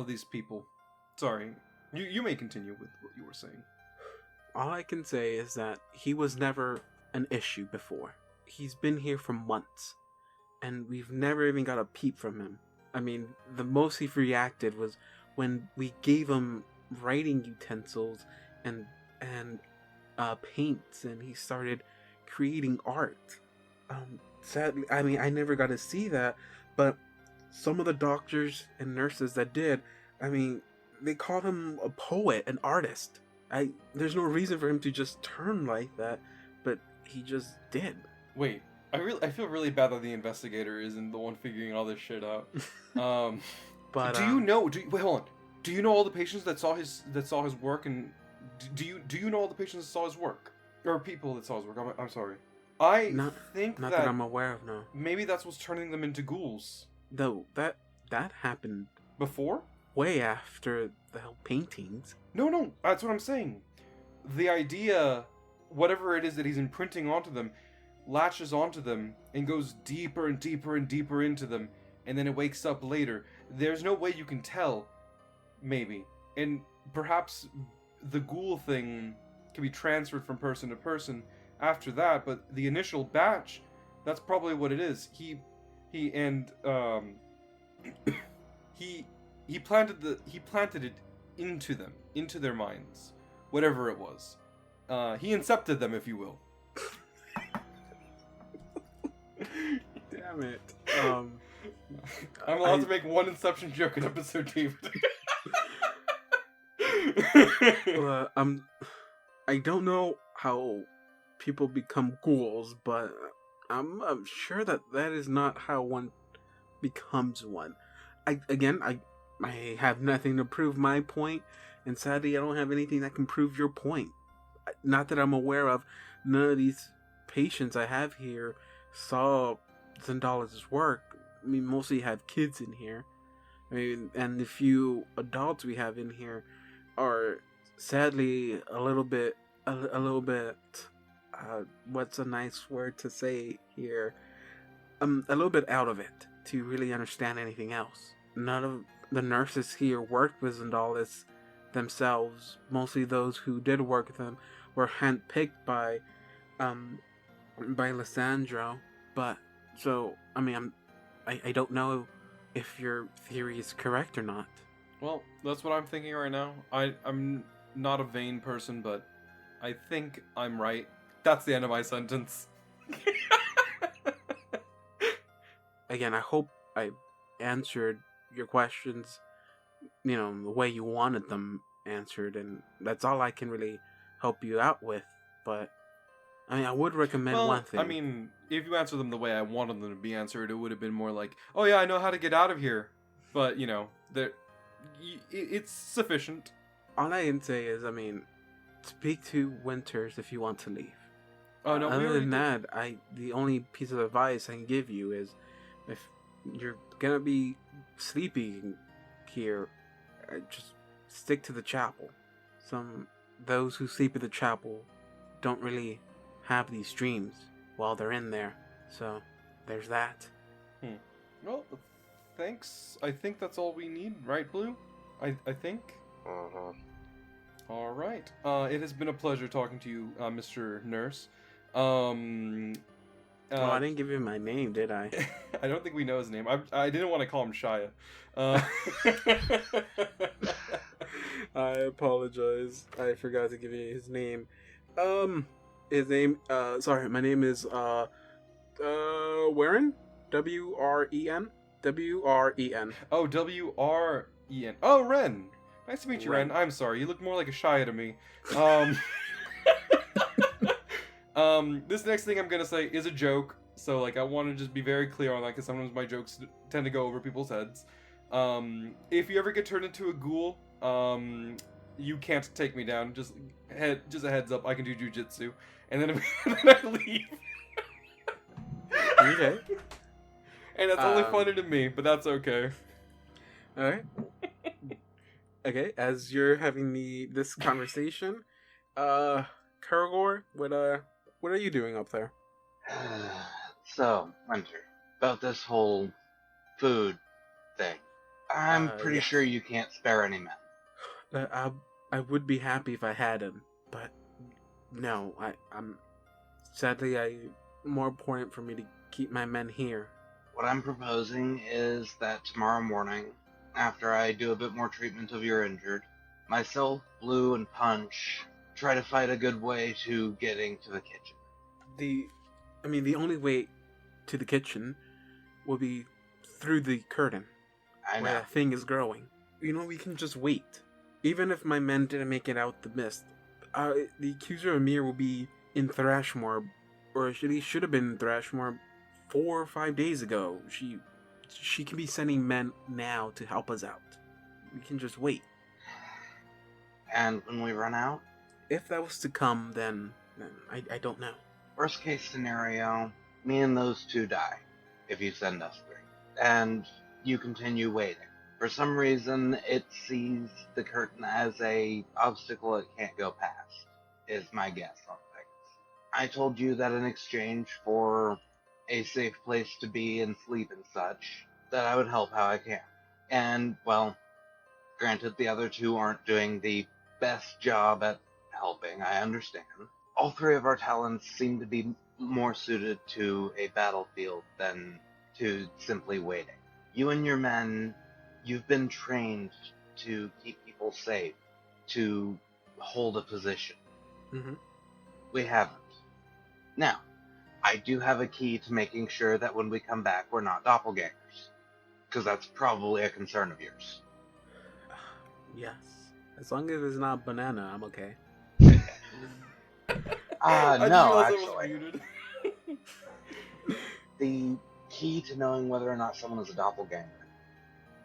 these people. Sorry. You may continue with what you were saying. All I can say is that he was never an issue before. He's been here for months, and we've never even got a peep from him. I mean, the most he reacted was when we gave him writing utensils and paints, and he started creating art. Sadly, I mean, I never got to see that, but some of the doctors and nurses that did, I mean, they called him a poet, an artist. There's no reason for him to just turn like that, but he just did. Wait, I feel really bad that the investigator isn't the one figuring all this shit out. But do you know? Wait, hold on. Do you know all the patients that saw his work, and do you know all the patients that saw his work, or people that saw his work? I'm sorry. I think not that that I'm aware of. No. Maybe that's what's turning them into ghouls. Though that happened Before? way after the whole paintings. No, that's what I'm saying. The idea, whatever it is that he's imprinting onto them, latches onto them and goes deeper and deeper and deeper into them, and then it wakes up later. There's no way you can tell, maybe. And perhaps the ghoul thing can be transferred from person to person after that, but the initial batch, that's probably what it is. He planted it into them, into their minds, whatever it was. He incepted them, if you will. Damn it. I'm allowed to make one Inception joke in episode, David. I don't know how people become ghouls, but I'm sure that is not how one becomes one. I have nothing to prove my point, and sadly, I don't have anything that can prove your point. Not that I'm aware of. None of these patients I have here saw Zendala's work. I mean, mostly have kids in here. I mean, and the few adults we have in here are sadly a little bit, what's a nice word to say here? A little bit out of it to really understand anything else. None of the nurses here worked with Zendalis themselves. Mostly those who did work with them were handpicked by Lysandro. But so I mean, I don't know if your theory is correct or not. Well, that's what I'm thinking right now. I'm not a vain person, but I think I'm right. That's the end of my sentence. Again, I hope I answered your questions, the way you wanted them answered, and that's all I can really help you out with. But I mean, I would recommend one thing. I mean, if you answer them the way I wanted them to be answered, it would have been more like, "Oh yeah, I know how to get out of here." But it's sufficient. All I can say is, I mean, speak to Winters if you want to leave. Oh no. Other than that, the only piece of advice I can give you is, if you're gonna be sleeping here, just stick to the chapel. Those who sleep at the chapel don't really have these dreams while they're in there. So there's that. Well, thanks. I think that's all we need, right, Blue? I think. Uh-huh. All right. It has been a pleasure talking to you, Mr. Nurse. I didn't give you my name, did I? I don't think we know his name. I didn't want to call him Shia. I apologize. I forgot to give you his name. His name. Sorry, my name is Warren. W-R-E-N. W-R-E-N. Oh, W-R-E-N. Oh, Ren. Nice to meet you, Ren. Ren. I'm sorry. You look more like a Shia to me. This next thing I'm gonna say is a joke, so like I want to just be very clear on that because sometimes my jokes tend to go over people's heads. If you ever get turned into a ghoul, you can't take me down. Just a heads up. I can do jujitsu, and then I leave. Okay. And that's only funny to me, but that's okay. All right. Okay, as you're having this conversation, Karagor, what are you doing up there? So, Winter, about this whole food thing. I'm pretty yes. sure you can't spare any men. I would be happy if I had him, but no, I'm sadly more important for me to keep my men here. What I'm proposing is that tomorrow morning, after I do a bit more treatment of your injured, myself, Blue, and Punch try to find a good way to getting to the kitchen. The only way to the kitchen will be through the curtain. I know. Where that thing is growing. We can just wait. Even if my men didn't make it out the mist, the accuser Amir will be in Thrashmore, or at least should have been in Thrashmore 4 or 5 days ago. She can be sending men now to help us out. We can just wait. And when we run out? If that was to come, then I don't know. Worst case scenario, me and those two die, if you send us 3. And you continue waiting. For some reason, it sees the curtain as a obstacle it can't go past, is my guess on things. I told you that in exchange for a safe place to be and sleep and such, that I would help how I can. And, well, granted the other two aren't doing the best job at helping, I understand. All 3 of our talents seem to be more suited to a battlefield than to simply waiting. You and your men, you've been trained to keep people safe, to hold a position. Mm-hmm. We haven't. Now, I do have a key to making sure that when we come back, we're not doppelgangers. Because that's probably a concern of yours. Yes. As long as it's not banana, I'm okay. I just No, realized I was actually. muted. The key to knowing whether or not someone is a doppelganger.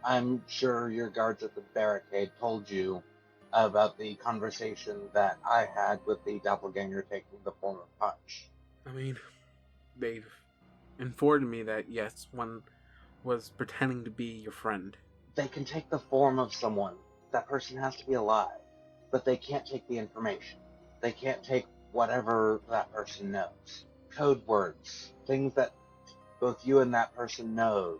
I'm sure your guards at the barricade told you about the conversation that I had with the doppelganger taking the form of Punch. I mean, they've informed me that yes, one was pretending to be your friend. They can take the form of someone. That person has to be alive. But they can't take the information. They can't take whatever that person knows. Code words. Things that both you and that person knows.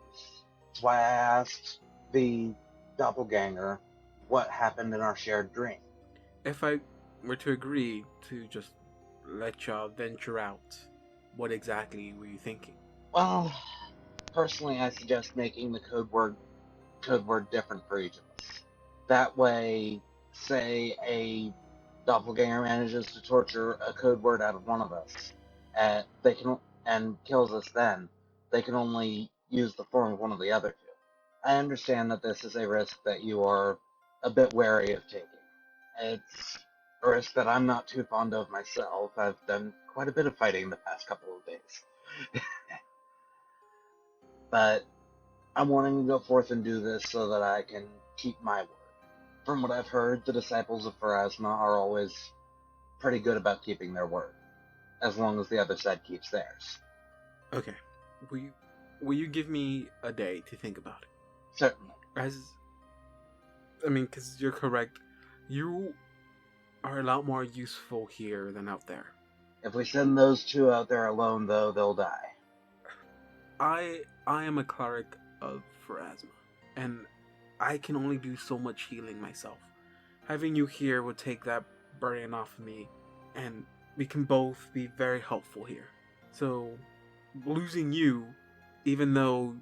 That's why I asked the doppelganger what happened in our shared dream. If I were to agree to just let y'all venture out, what exactly were you thinking? Well, personally, I suggest making the code word different for each of us. That way, say a doppelganger manages to torture a code word out of one of us, they can and kills us. Then they can only use the form of one of the other two. I understand that this is a risk that you are a bit wary of taking. It's a risk that I'm not too fond of myself. I've done quite a bit of fighting the past couple of days. But I'm wanting to go forth and do this so that I can keep my word. From what I've heard, the disciples of Pharasma are always pretty good about keeping their word, as long as the other side keeps theirs. Okay. Will you give me a day to think about it? Certainly. Because you're correct. You are a lot more useful here than out there. If we send those two out there alone, though, they'll die. I am a cleric of Pharasma, and I can only do so much healing myself. Having you here would take that burden off of me, and we can both be very helpful here. So, losing you, even though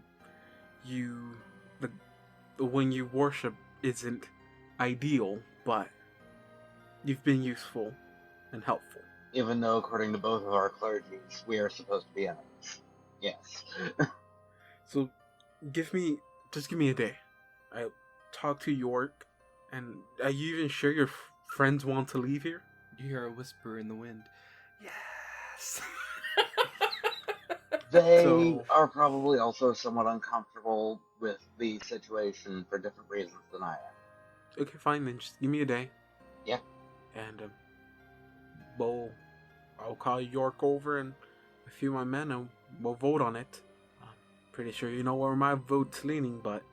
the one you worship isn't ideal, but you've been useful and helpful. Even though, according to both of our clergies, we are supposed to be enemies. Yes. So, just give me a day. I'll talk to York, and are you even sure your friends want to leave here? You hear a whisper in the wind. Yes. They are probably also somewhat uncomfortable with the situation for different reasons than I am. Okay, fine then. Just give me a day. Yeah. And I'll call York over and a few of my men, and we'll vote on it. I'm pretty sure you know where my vote's leaning, but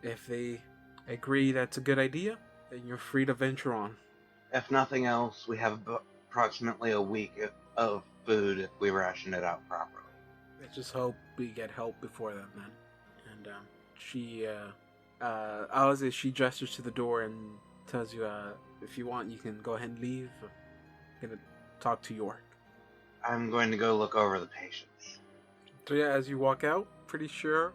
if they agree that's a good idea, then you're free to venture on. If nothing else, we have approximately a week of food if we ration it out properly. Let's just hope we get help before then. And she gestures to the door and tells you, if you want, you can go ahead and leave. I'm gonna talk to York. I'm going to go look over the patients. So yeah, as you walk out, pretty sure,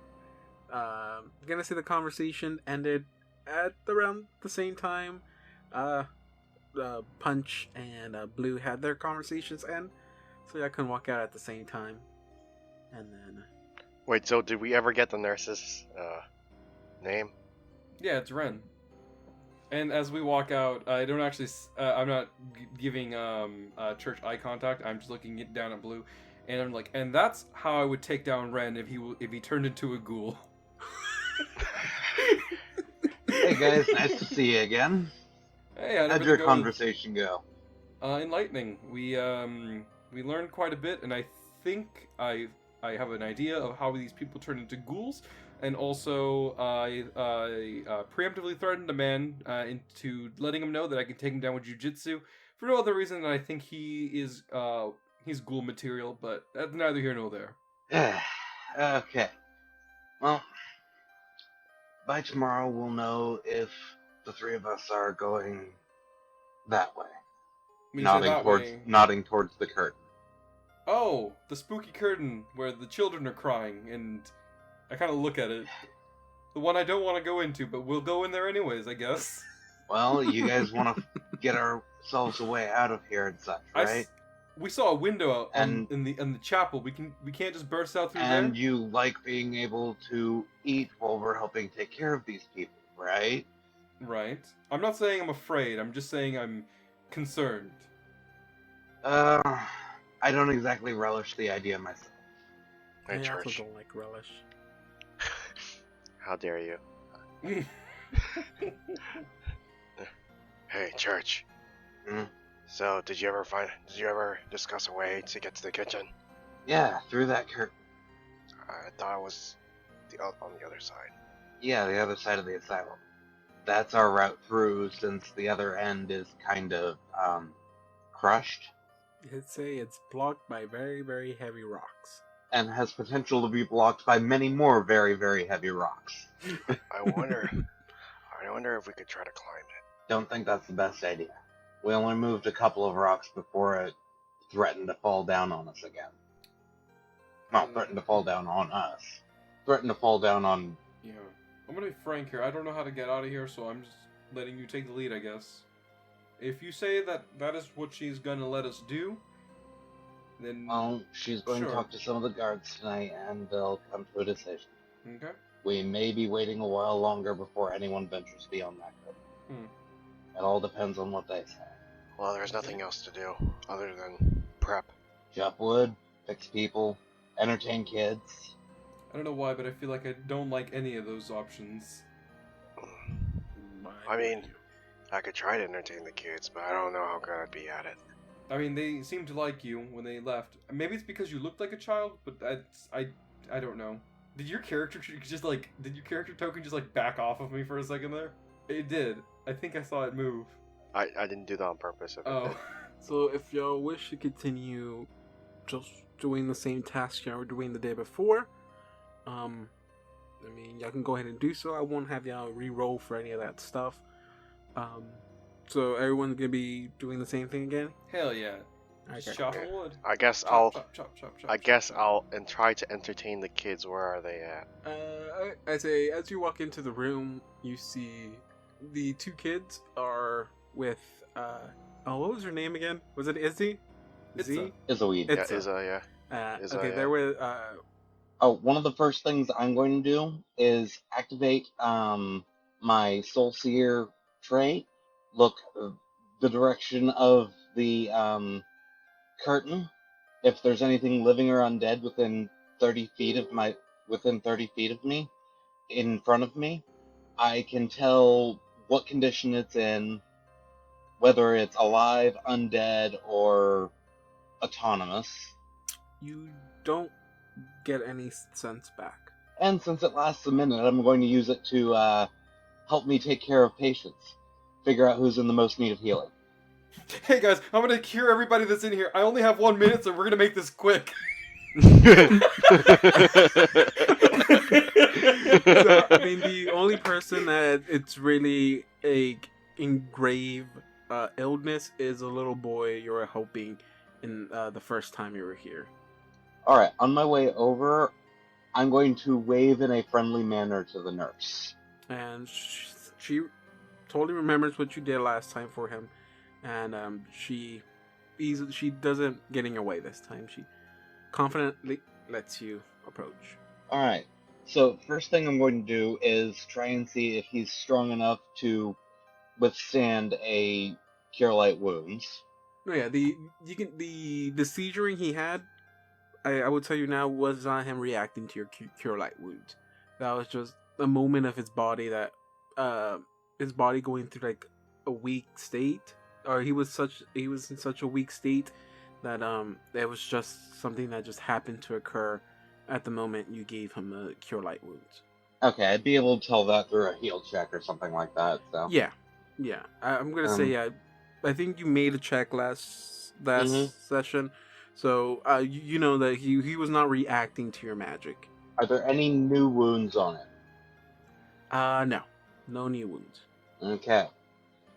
gonna say the conversation ended at around the same time. Punch and Blue had their conversations end, so yeah, I couldn't walk out at the same time. And then Wait, so did we ever get the nurse's name? Yeah, it's Ren. And as we walk out, I don't actually. I'm not giving church eye contact. I'm just looking down at Blue, and I'm like, and that's how I would take down Ren if he turned into a ghoul. Hey guys, nice to see you again. Hey, how'd your conversation go? Enlightening. We learned quite a bit, and I think I have an idea of how these people turn into ghouls. And also, I preemptively threatened a man into letting him know that I can take him down with jujitsu for no other reason than I think he's ghoul material. But that's neither here nor there. Okay. Well, by tomorrow we'll know if the three of us are going that way. Nodding towards the curtain. Oh, the spooky curtain where the children are crying, and I kind of look at it. The one I don't want to go into, but we'll go in there anyways, I guess. Well, you guys want to get ourselves a way out of here and such, right? We saw a window out in the chapel. We can't just burst out through there. And you like being able to eat while we're helping take care of these people, right? Right. I'm not saying I'm afraid. I'm just saying I'm concerned. I don't exactly relish the idea myself. Hey, I also Church. don't like relish. How dare you? Hey, Church. Hmm? So, did you ever discuss a way to get to the kitchen? Yeah, through that curtain. I thought it was on the other side. Yeah, the other side of the asylum. That's our route through, since the other end is kind of, crushed, I'd say it's blocked by very, very heavy rocks. and has potential to be blocked by many more very, very heavy rocks. I wonder if we could try to climb it. Don't think that's the best idea. We only moved a couple of rocks before it threatened to fall down on us again. Well, threatened to fall down on us. Threatened to fall down on... Yeah. I'm gonna be frank here. I don't know how to get out of here, so I'm just letting you take the lead, I guess. If you say that is what she's gonna let us do, then... Well, she's going Sure. to talk to some of the guards tonight, and they'll come to a decision. Okay. We may be waiting a while longer before anyone ventures beyond that curtain. It all depends on what they say. Well, there's nothing else to do other than prep. Chop wood, fix people, entertain kids. I don't know why, but I feel like I don't like any of those options. I mean, I could try to entertain the kids, but I don't know how good I'd be at it. I mean, they seemed to like you when they left. Maybe it's because you looked like a child, but I don't know. Did your character token just like back off of me for a second there? It did. I think I saw it move. I didn't do that on purpose. If it Oh. did. So if y'all wish to continue just doing the same task y'all were doing the day before, I mean, y'all can go ahead and do so. I won't have y'all re-roll for any of that stuff. So everyone's gonna be doing the same thing again? Hell yeah. Okay. Just chop Okay. wood. I guess Chop, chop, chop. I guess I'll try to entertain the kids. Where are they at? I say, as you walk into the room, you see the two kids are with, what was her name again? Was it Izzy? Izzy. Izoid. It's Yeah, Izza, yeah. Izza, okay, yeah. they're with, Oh, one of the first things I'm going to do is activate my Soul Seer trait. Look the direction of the curtain. If there's anything living or undead within 30 feet of me, in front of me, I can tell what condition it's in, whether it's alive, undead, or autonomous. you don't get any sense back. And since it lasts a minute, I'm going to use it to help me take care of patients. Figure out who's in the most need of healing. Hey guys, I'm gonna cure everybody that's in here. I only have 1 minute, so we're gonna make this quick. So, I mean, the only person that it's really a engraved illness is a little boy you were helping in the first time you were here. Alright, on my way over, I'm going to wave in a friendly manner to the nurse. And she totally remembers what you did last time for him, and she doesn't get in your way this time. She confidently lets you approach. Alright, so first thing I'm going to do is try and see if he's strong enough to withstand a Cure Light Wounds. No, yeah, the seizuring he had, I would tell you now, was not him reacting to your cure light wounds. That was just a moment of his body that his body going through like a weak state, or he was in such a weak state that it was just something that just happened to occur at the moment you gave him a cure light wounds. Okay, I'd be able to tell that through a heal check or something like that, so. Yeah. I'm gonna say I think you made a check last session, so you know that he was not reacting to your magic. Are there any new wounds on it? No new wounds. Okay.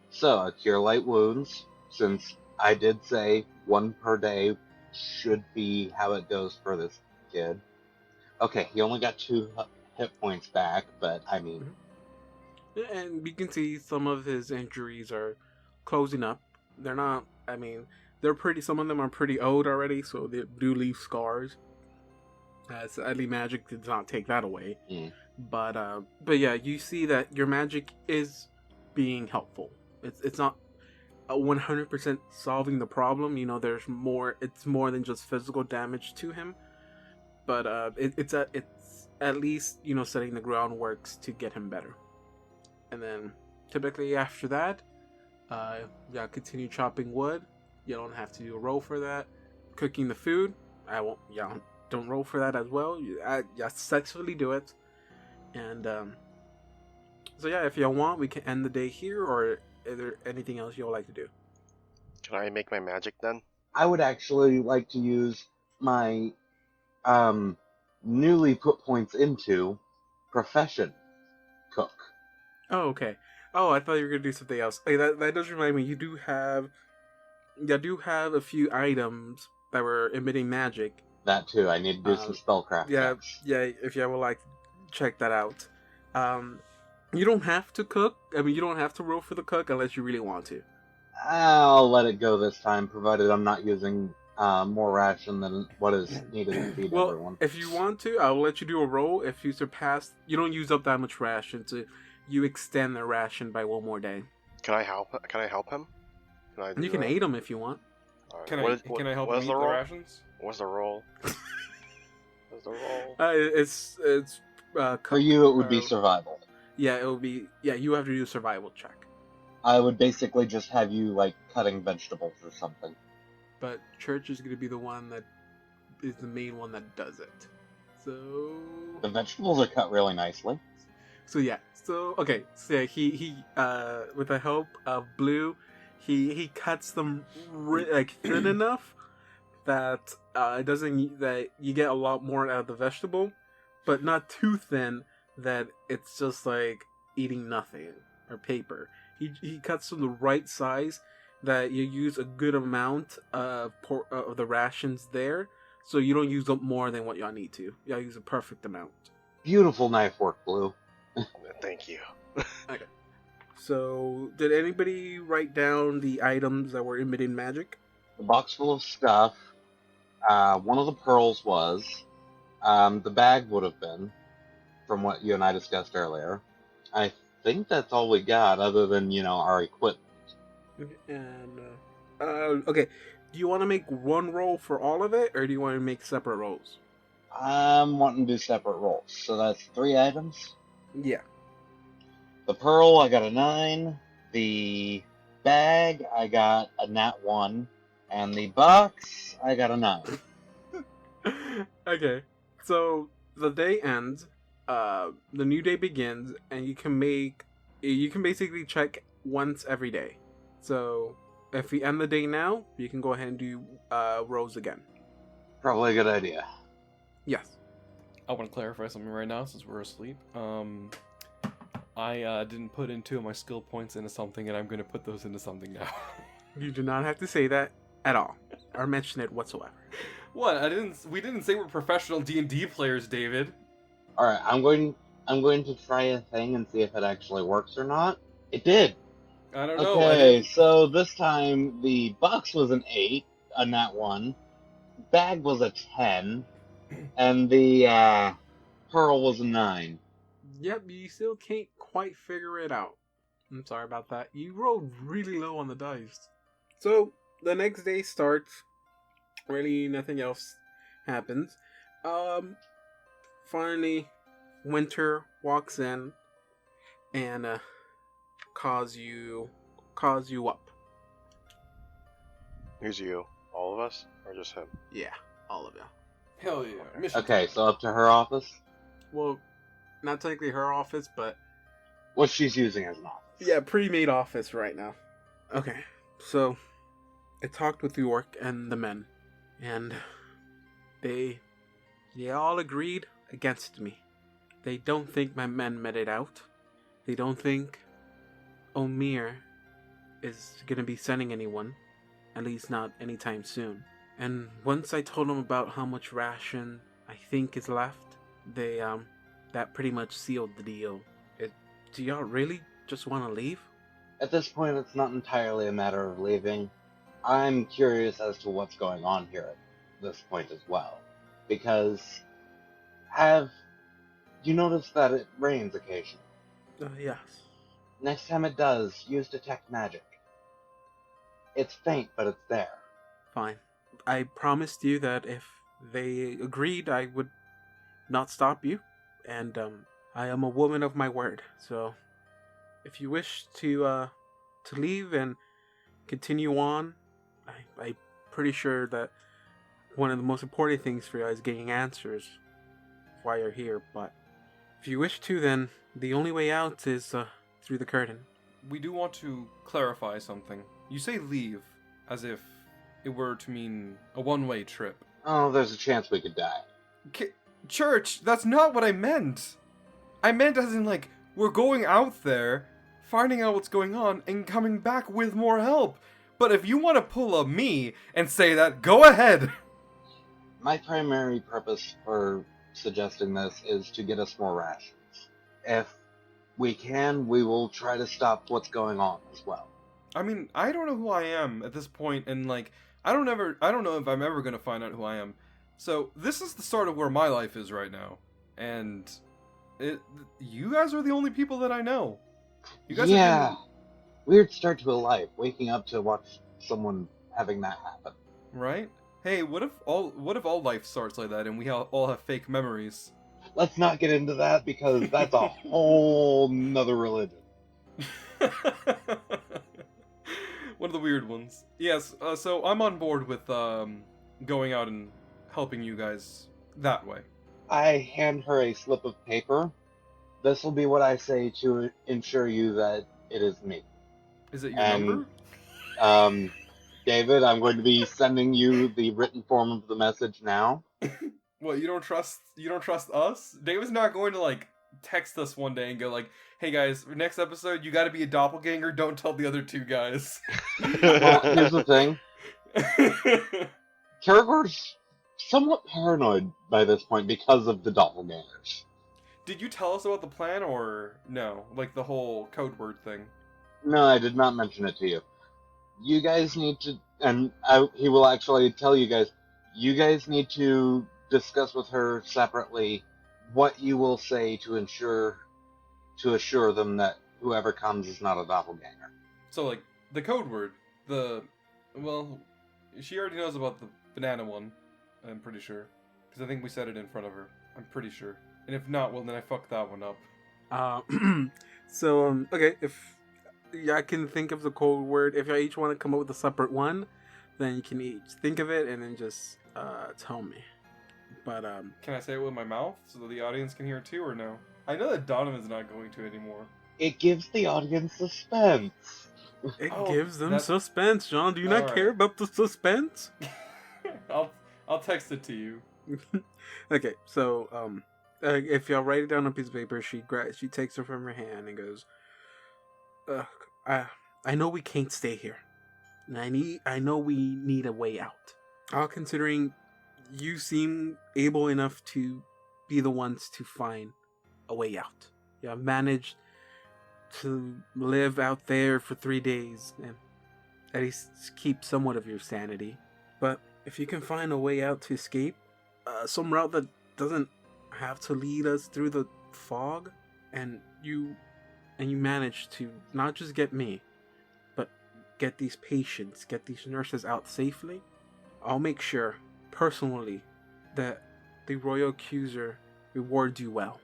So, a Cure Light Wounds, since I did say 1 per day should be how it goes for this kid. Okay, he only got 2 hit points back, but I mean... And you can see some of his injuries are closing up. They're not, I mean, some of them are pretty old already, so they do leave scars. Sadly, magic did not take that away. Mm. But yeah, you see that your magic is being helpful. It's not 100% solving the problem. You know, there's more. It's more than just physical damage to him, but it's at least, you know, setting the groundworks to get him better. And then typically after that, yeah, continue chopping wood. You don't have to do a roll for that. Cooking the food, I won't. Yeah, don't roll for that as well. You successfully do it. And so yeah, if y'all want, we can end the day here, or is there anything else y'all like to do? Can I make my magic then? I would actually like to use my newly put points into profession cook. Oh, okay. Oh, I thought you were gonna do something else. Hey, that does remind me. You do have a few items that were emitting magic. That too. I need to do some spellcraft. Yeah, checks. yeah. If you would like, check that out. You don't have to cook. I mean, you don't have to roll for the cook unless you really want to. I'll let it go this time, provided I'm not using more ration than what is needed to feed Well, everyone. if you want to, I'll let you do a roll. If you surpass, you don't use up that much ration, so you extend the ration by one more day. Can I help? Can I help him? Can I do You can that? aid him if you want. Alright, Can what I help what him is eat the the roll? rations? What's the roll? What's the roll? It's For you, it would be survival. Yeah, it will be. Yeah, you have to do a survival check. I would basically just have you, like, cutting vegetables or something. But Church is going to be the one that is the main one that does it. So The vegetables are cut really nicely. yeah. So okay. So yeah, he with the help of Blue, he cuts them like thin enough that it doesn't that you get a lot more out of the vegetable, but not too thin that it's just like eating nothing or paper. He cuts them the right size that you use a good amount of the rations there, so you don't use up more than what y'all need to. Y'all use a perfect amount. Beautiful knife work, Blue. Thank you. Okay. So, did anybody write down the items that were emitting magic? The box full of stuff. One of the pearls was. The bag would have been, from what you and I discussed earlier. I think that's all we got, other than, our equipment. And okay, do you want to make one roll for all of it, or do you want to make separate rolls? I'm wanting to do separate rolls. So that's 3 items. Yeah. The pearl, I got a 9. The bag, I got a nat 1. And the box, I got a 9. Okay, so the day ends, the new day begins, and you can basically check once every day. So if we end the day now, you can go ahead and do rolls again. Probably a good idea. Yes. I want to clarify something right now since we're asleep. I didn't put in 2 of my skill points into something, and I'm going to put those into something now. You do not have to say that at all, or mention it whatsoever. What? We didn't say we're professional D&D players, David. Alright, I'm going to try a thing and see if it actually works or not. It did! I don't know. Okay, so this time the box was an 8, a nat 1. Bag was a 10. And the pearl was a 9. Yep, you still can't quite figure it out. I'm sorry about that. You rolled really low on the dice. So, the next day starts. Really, nothing else happens. Finally, Winter walks in and calls you up. Who's you? All of us, or just him? Yeah, all of you. Hell yeah. Mission. Okay, so up to her office? Well, not technically her office, but What she's using as an office. yeah, pre-made office right now. Okay, so I talked with York and the men, and they all agreed against me. They don't think my men made it out. They don't think Omir is gonna be sending anyone, at least not anytime soon. And once I told them about how much ration I think is left, they that pretty much sealed the deal. Do y'all really just want to leave? At this point, it's not entirely a matter of leaving. I'm curious as to what's going on here at this point as well. Because, have you noticed that it rains occasionally? Yes. Next time it does, use detect magic. It's faint, but it's there. Fine. I promised you that if they agreed, I would not stop you. And I am a woman of my word. So if you wish to leave and continue on, I'm pretty sure that one of the most important things for you is getting answers why you're here. But if you wish to, then the only way out is through the curtain. We do want to clarify something. You say leave, as if it were to mean a one-way trip. Oh, there's a chance we could die. Church, that's not what I meant. I meant as in, like, we're going out there, finding out what's going on, and coming back with more help. But if you want to pull a me and say that, go ahead. My primary purpose for suggesting this is to get us more rations. If we can, we will try to stop what's going on as well. I mean, I don't know who I am at this point, and, like, I don't know if I'm ever gonna find out who I am. So, this is the start of where my life is right now. And you guys are the only people that I know. You guys Yeah. Weird start to a life, waking up to watch someone having that happen. Right? Hey, what if all life starts like that and we all have fake memories? Let's not get into that because that's a whole nother religion. One of the weird ones. Yes, so I'm on board with going out and helping you guys that way. I hand her a slip of paper. This will be what I say to ensure you that it is me. Is it your And, number? David, I'm going to be sending you the written form of the message now. What, you don't trust us? David's not going to, like, text us one day and go like, hey guys, next episode you gotta be a doppelganger, don't tell the other two guys. Well, here's the thing. Karagor's somewhat paranoid by this point because of the doppelgangers. Did you tell us about the plan or no? Like the whole code word thing? No, I did not mention it to you. You guys need to, and he will actually tell you guys need to discuss with her separately what you will say to assure them that whoever comes is not a doppelganger. So, like, the code word, well, she already knows about the banana one, I'm pretty sure. Because I think we said it in front of her. I'm pretty sure. And if not, well, then I fucked that one up. Okay, if I can think of the code word, if you each want to come up with a separate one, then you can each think of it and then just tell me. But Can I say it with my mouth so that the audience can hear it too, or no? I know that Donovan's not going to anymore. It gives the audience suspense. it Oh, gives them that's- suspense, John. Do you not Alright. care about the suspense? I'll text it to you. Okay, so if y'all write it down on a piece of paper, she takes it from her hand and goes, I know we can't stay here, and I know we need a way out. All considering you seem able enough to be the ones to find a way out. You have managed to live out there for 3 days and at least keep somewhat of your sanity. But if you can find a way out to escape, some route that doesn't have to lead us through the fog, and you manage to not just get me, but get these patients, get these nurses out safely, I'll make sure, personally, that the Royal Accuser rewards you well.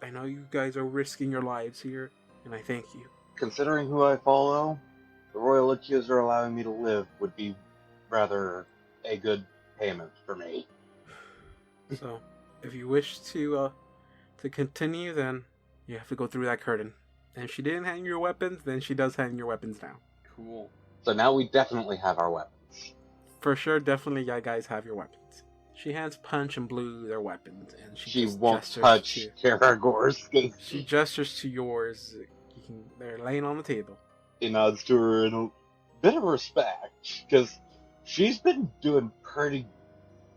I know you guys are risking your lives here, and I thank you. Considering who I follow, the Royal Accuser allowing me to live would be rather a good payment for me. So, if you wish to continue, then you have to go through that curtain. And if she didn't hang your weapons, then she does hang your weapons now. Cool. So now we definitely have our weapons. For sure, definitely, you guys have your weapons. She hands Punch and Blue their weapons, and she just won't gestures touch to- Karagor's. She gestures to yours. They're laying on the table. He nods to her in a bit of respect, because she's been doing pretty...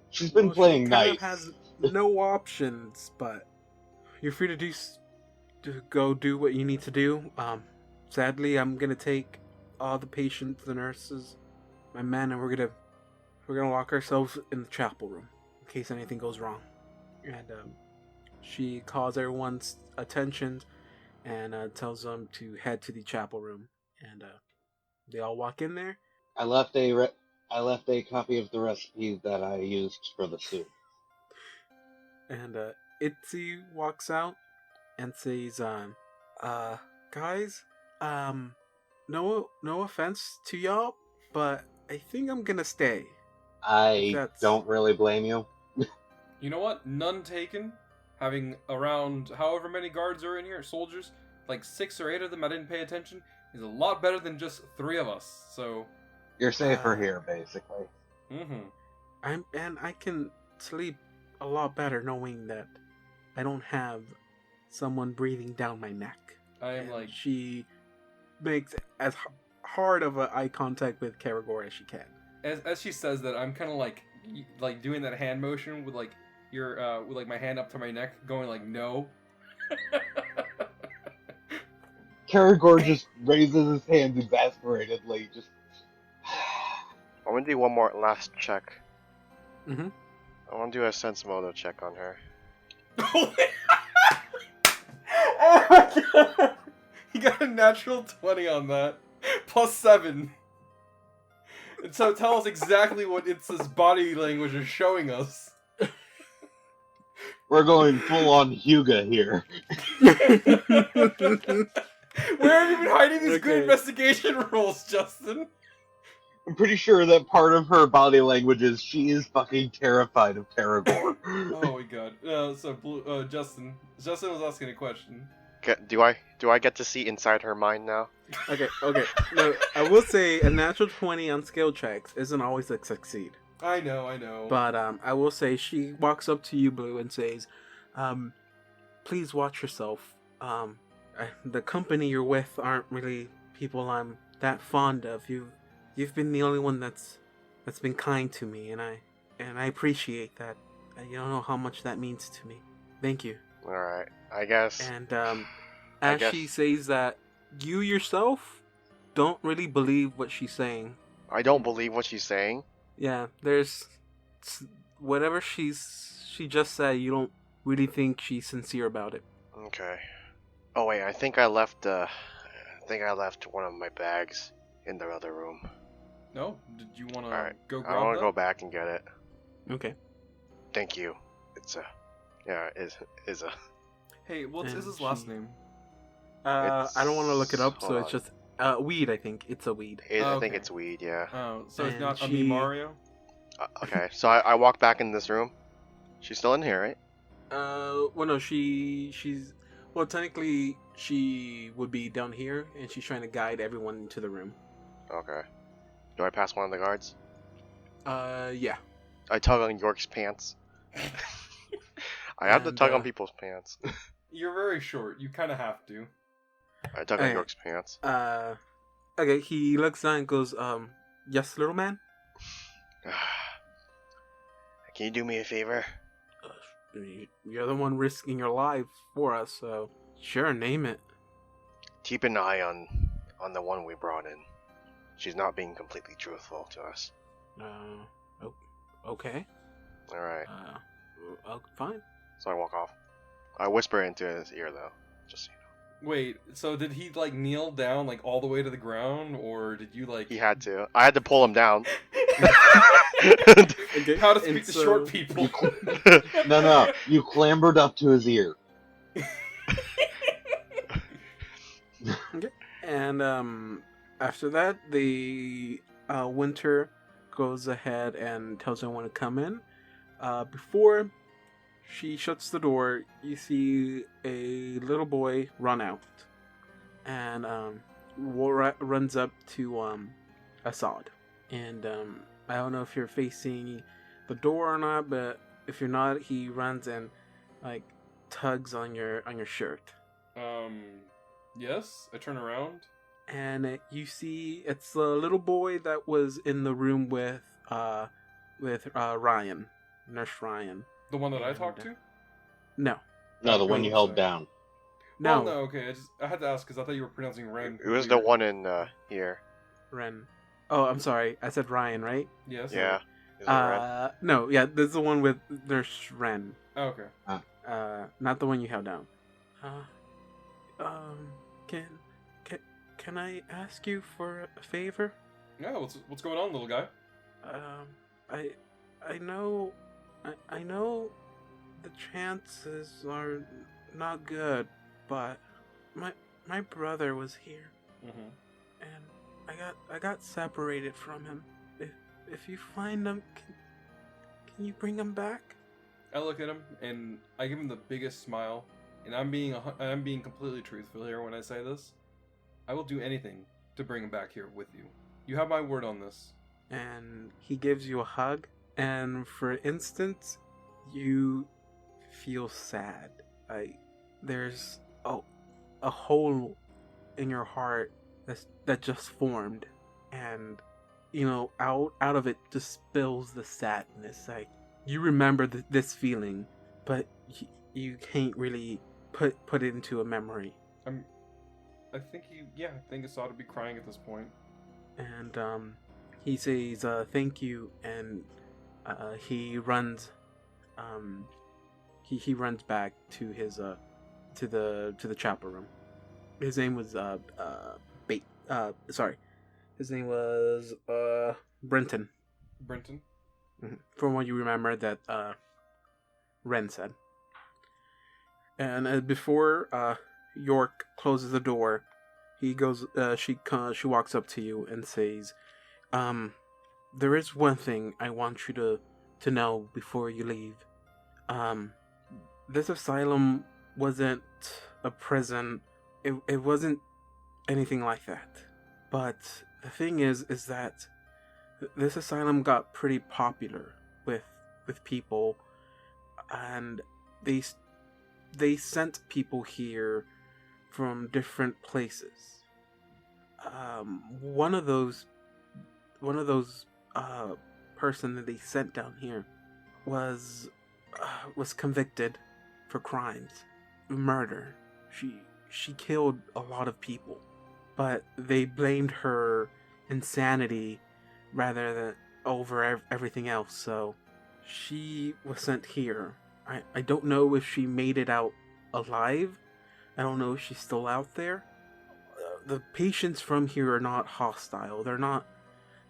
She's been Well, playing she kind nice. of has no options, but you're free to go do what you need to do. Sadly, I'm gonna take all the patients, the nurses, my men, and we're gonna lock ourselves in the chapel room in case anything goes wrong. And she calls everyone's attention and tells them to head to the chapel room. And they all walk in there. I left a copy of the recipe that I used for the soup. And Itzy walks out and says, guys, no offense to y'all, but I think I'm gonna stay. I don't really blame you. You know what? None taken. Having around however many guards are in here, soldiers, like 6 or 8 of them, I didn't pay attention, is a lot better than just 3 of us. So You're safer here, basically. And I can sleep a lot better knowing that I don't have someone breathing down my neck. I am And like, she makes as hard of a eye contact with Karagor as she can. as she says that, I'm kind of like doing that hand motion with like with like my hand up to my neck, going like no. Karagor just raises his hands exasperatedly, just... I'm gonna do one more last check. Mm-hmm. I want to do a sense motive check on her. Oh my god! He got a natural 20 on that. Plus 7. And so tell us exactly what it's this body language is showing us. We're going full-on Hyuga here. Where have you been hiding these good Okay. investigation rolls, Justin? I'm pretty sure that part of her body language is she is fucking terrified of Karagor. Oh my god. Justin was asking a question. Do I get to see inside her mind now? Okay. No, I will say a natural 20 on skill checks isn't always a succeed. I know. But I will say she walks up to you, Blue, and says, please watch yourself. The company you're with aren't really people I'm that fond of. You've been the only one that's been kind to me, and I appreciate that. You don't know how much that means to me. Thank you. Alright, I guess. And as she says that, you yourself don't really believe what she's saying. I don't believe what she's saying. Yeah, there's whatever she just said. You don't really think she's sincere about it. Okay. Oh wait, I think I left one of my bags in the other room. No? Did you want to Alright, go I grab want that? to go back and get it. Okay. Thank you. It's a. Hey, what's And his last she- name? I don't want to look it up, so Hold it's on. just weed. I think it's a weed. I think Okay. it's weed. Yeah. Oh, so it's And not she- Mario? Okay, so I walk back in this room. She's still in here, right? Well, no, she's well, technically she would be down here, and she's trying to guide everyone into the room. Okay. Do I pass one of the guards? Yeah. I tug on York's pants. I have to And, tug on people's pants. You're very short. You kind of have to. I tug on Okay. York's pants. Okay. He looks down and goes, yes, little man. Can you do me a favor? You're the one risking your life for us, so sure, name it. Keep an eye on the one we brought in. She's not being completely truthful to us. Okay. Alright, Fine. so I walk off. I whisper into his ear though, just so you Wait, so did he like kneel down like all the way to the ground, or did you like? know. He had to. I had to pull him down. Okay. How to and speak to so- short people? No, you clambered up to his ear. And after that, the Winter goes ahead and tells everyone to come in. Before she shuts the door, you see a little boy run out, and runs up to Assad. And I don't know if you're facing the door or not, but if you're not, he runs and like tugs on your shirt. Yes. I turn around. And you see it's the little boy that was in the room with Ryan, Nurse Ryan. The one that I And, talked to? No, No, the one you held Sorry. down. no, Oh, no. Okay. I had to ask because I thought you were pronouncing Ren. It was the one in here. Ren. Oh, I'm sorry, I said Ryan, right? Yes. Yeah. Is it red? No, yeah, this is the one with Nurse Ren. Oh, okay. Not the one you held down. Can I ask you for a favor? Yeah, what's going on, little guy? I know, I know, the chances are not good, but my brother was here, Mm-hmm. and I got separated from him. If you find him, can you bring him back? I look at him and I give him the biggest smile, and I'm being completely truthful here when I say this. I will do anything to bring him back here with you. You have my word on this. And he gives you a hug, and for an instant, you feel sad. There's a hole in your heart that just formed, and out of it just spills the sadness. Like, you remember this feeling, but you can't really put it into a memory. I think it's ought to be crying at this point. And he says thank you, and he runs he runs back to his to the chapel room. His name was his name was Brenton. Brenton? Mm-hmm. From what you remember that Ren said. And before York closes the door, he goes. She walks up to you and says, "There is one thing I want you to know before you leave. This asylum wasn't a prison. It wasn't anything like that. But the thing is that this asylum got pretty popular with people, and they sent people here from different places. One of those person that they sent down here was convicted for crimes, murder. She killed a lot of people, but they blamed her insanity rather than over everything else. So she was sent here. I don't know if she made it out alive. I don't know if she's still out there. The patients from here are not hostile. They're not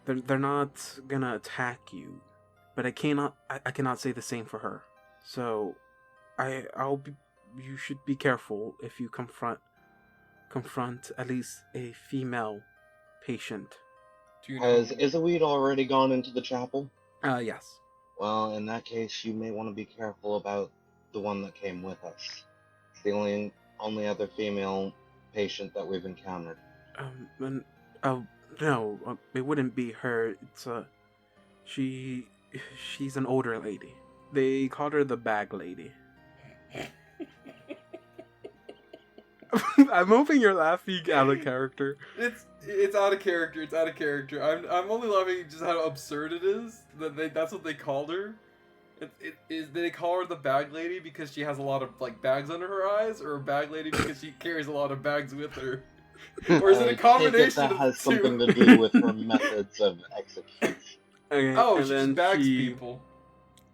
gonna attack you. But I cannot say the same for her. So you should be careful if you confront at least a female patient. Has Isaweed already gone into the chapel? Yes. Well, in that case, you may want to be careful about the one that came with us. It's the only other female patient that we've encountered. No, it wouldn't be her. It's she's an older lady. They called her the bag lady. I'm hoping you're laughing out of character. It's out of character. It's out of character. I'm only laughing just how absurd it is that's what they called her. Did they call her the bag lady because she has a lot of bags under her eyes, or a bag lady because she carries a lot of bags with her? Or is it a combination of the two? That has something to do with her methods of execution. Okay, oh, and she then just bags people.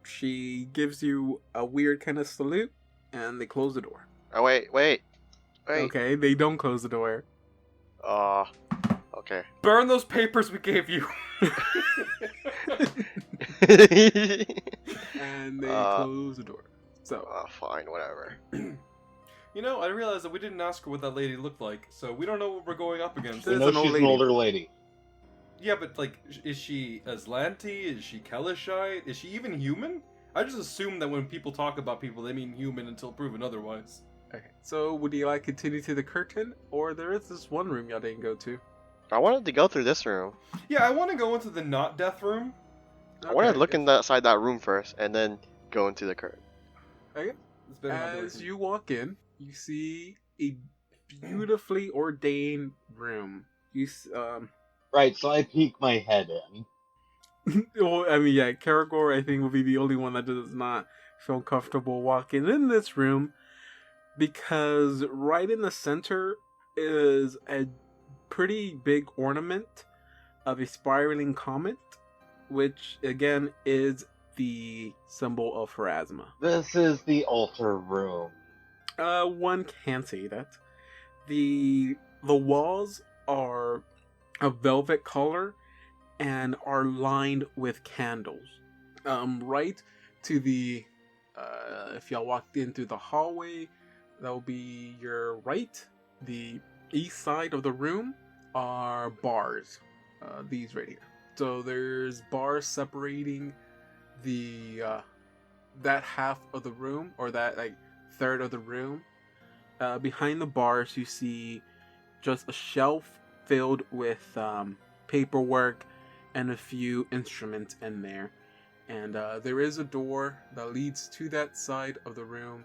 She gives you a weird kind of salute, and they close the door. Oh, wait. Okay, they don't close the door. Okay. Burn those papers we gave you. And they close the door. So. Fine, whatever. I realized that we didn't ask her what that lady looked like, so we don't know what we're going up against. We know she's an older lady. Yeah, but, is she Aslanti? Is she Kelishite? Is she even human? I just assume that when people talk about people, they mean human until proven otherwise. Okay, so would you like to continue to the curtain, or there is this one room y'all didn't go to? I wanted to go through this room. Yeah, I want to go into the not death room. Okay, I want to look inside that room first, and then go into the curtain. Okay. As you walk in, you see a beautifully ordained room. Right, so I peek my head in. Well, I mean, yeah, Karagor, I think, will be the only one that does not feel comfortable walking in this room, because right in the center is a pretty big ornament of a spiraling comet, which, again, is the symbol of Pharasma. This is the altar room. One can say that. The walls are a velvet color, and are lined with candles. Right to the, if y'all walked in through the hallway, that will be your right. The east side of the room are bars. These right here. So there's bars separating the that half of the room, or that like third of the room. Behind the bars, you see just a shelf filled with paperwork and a few instruments in there. And there is a door that leads to that side of the room,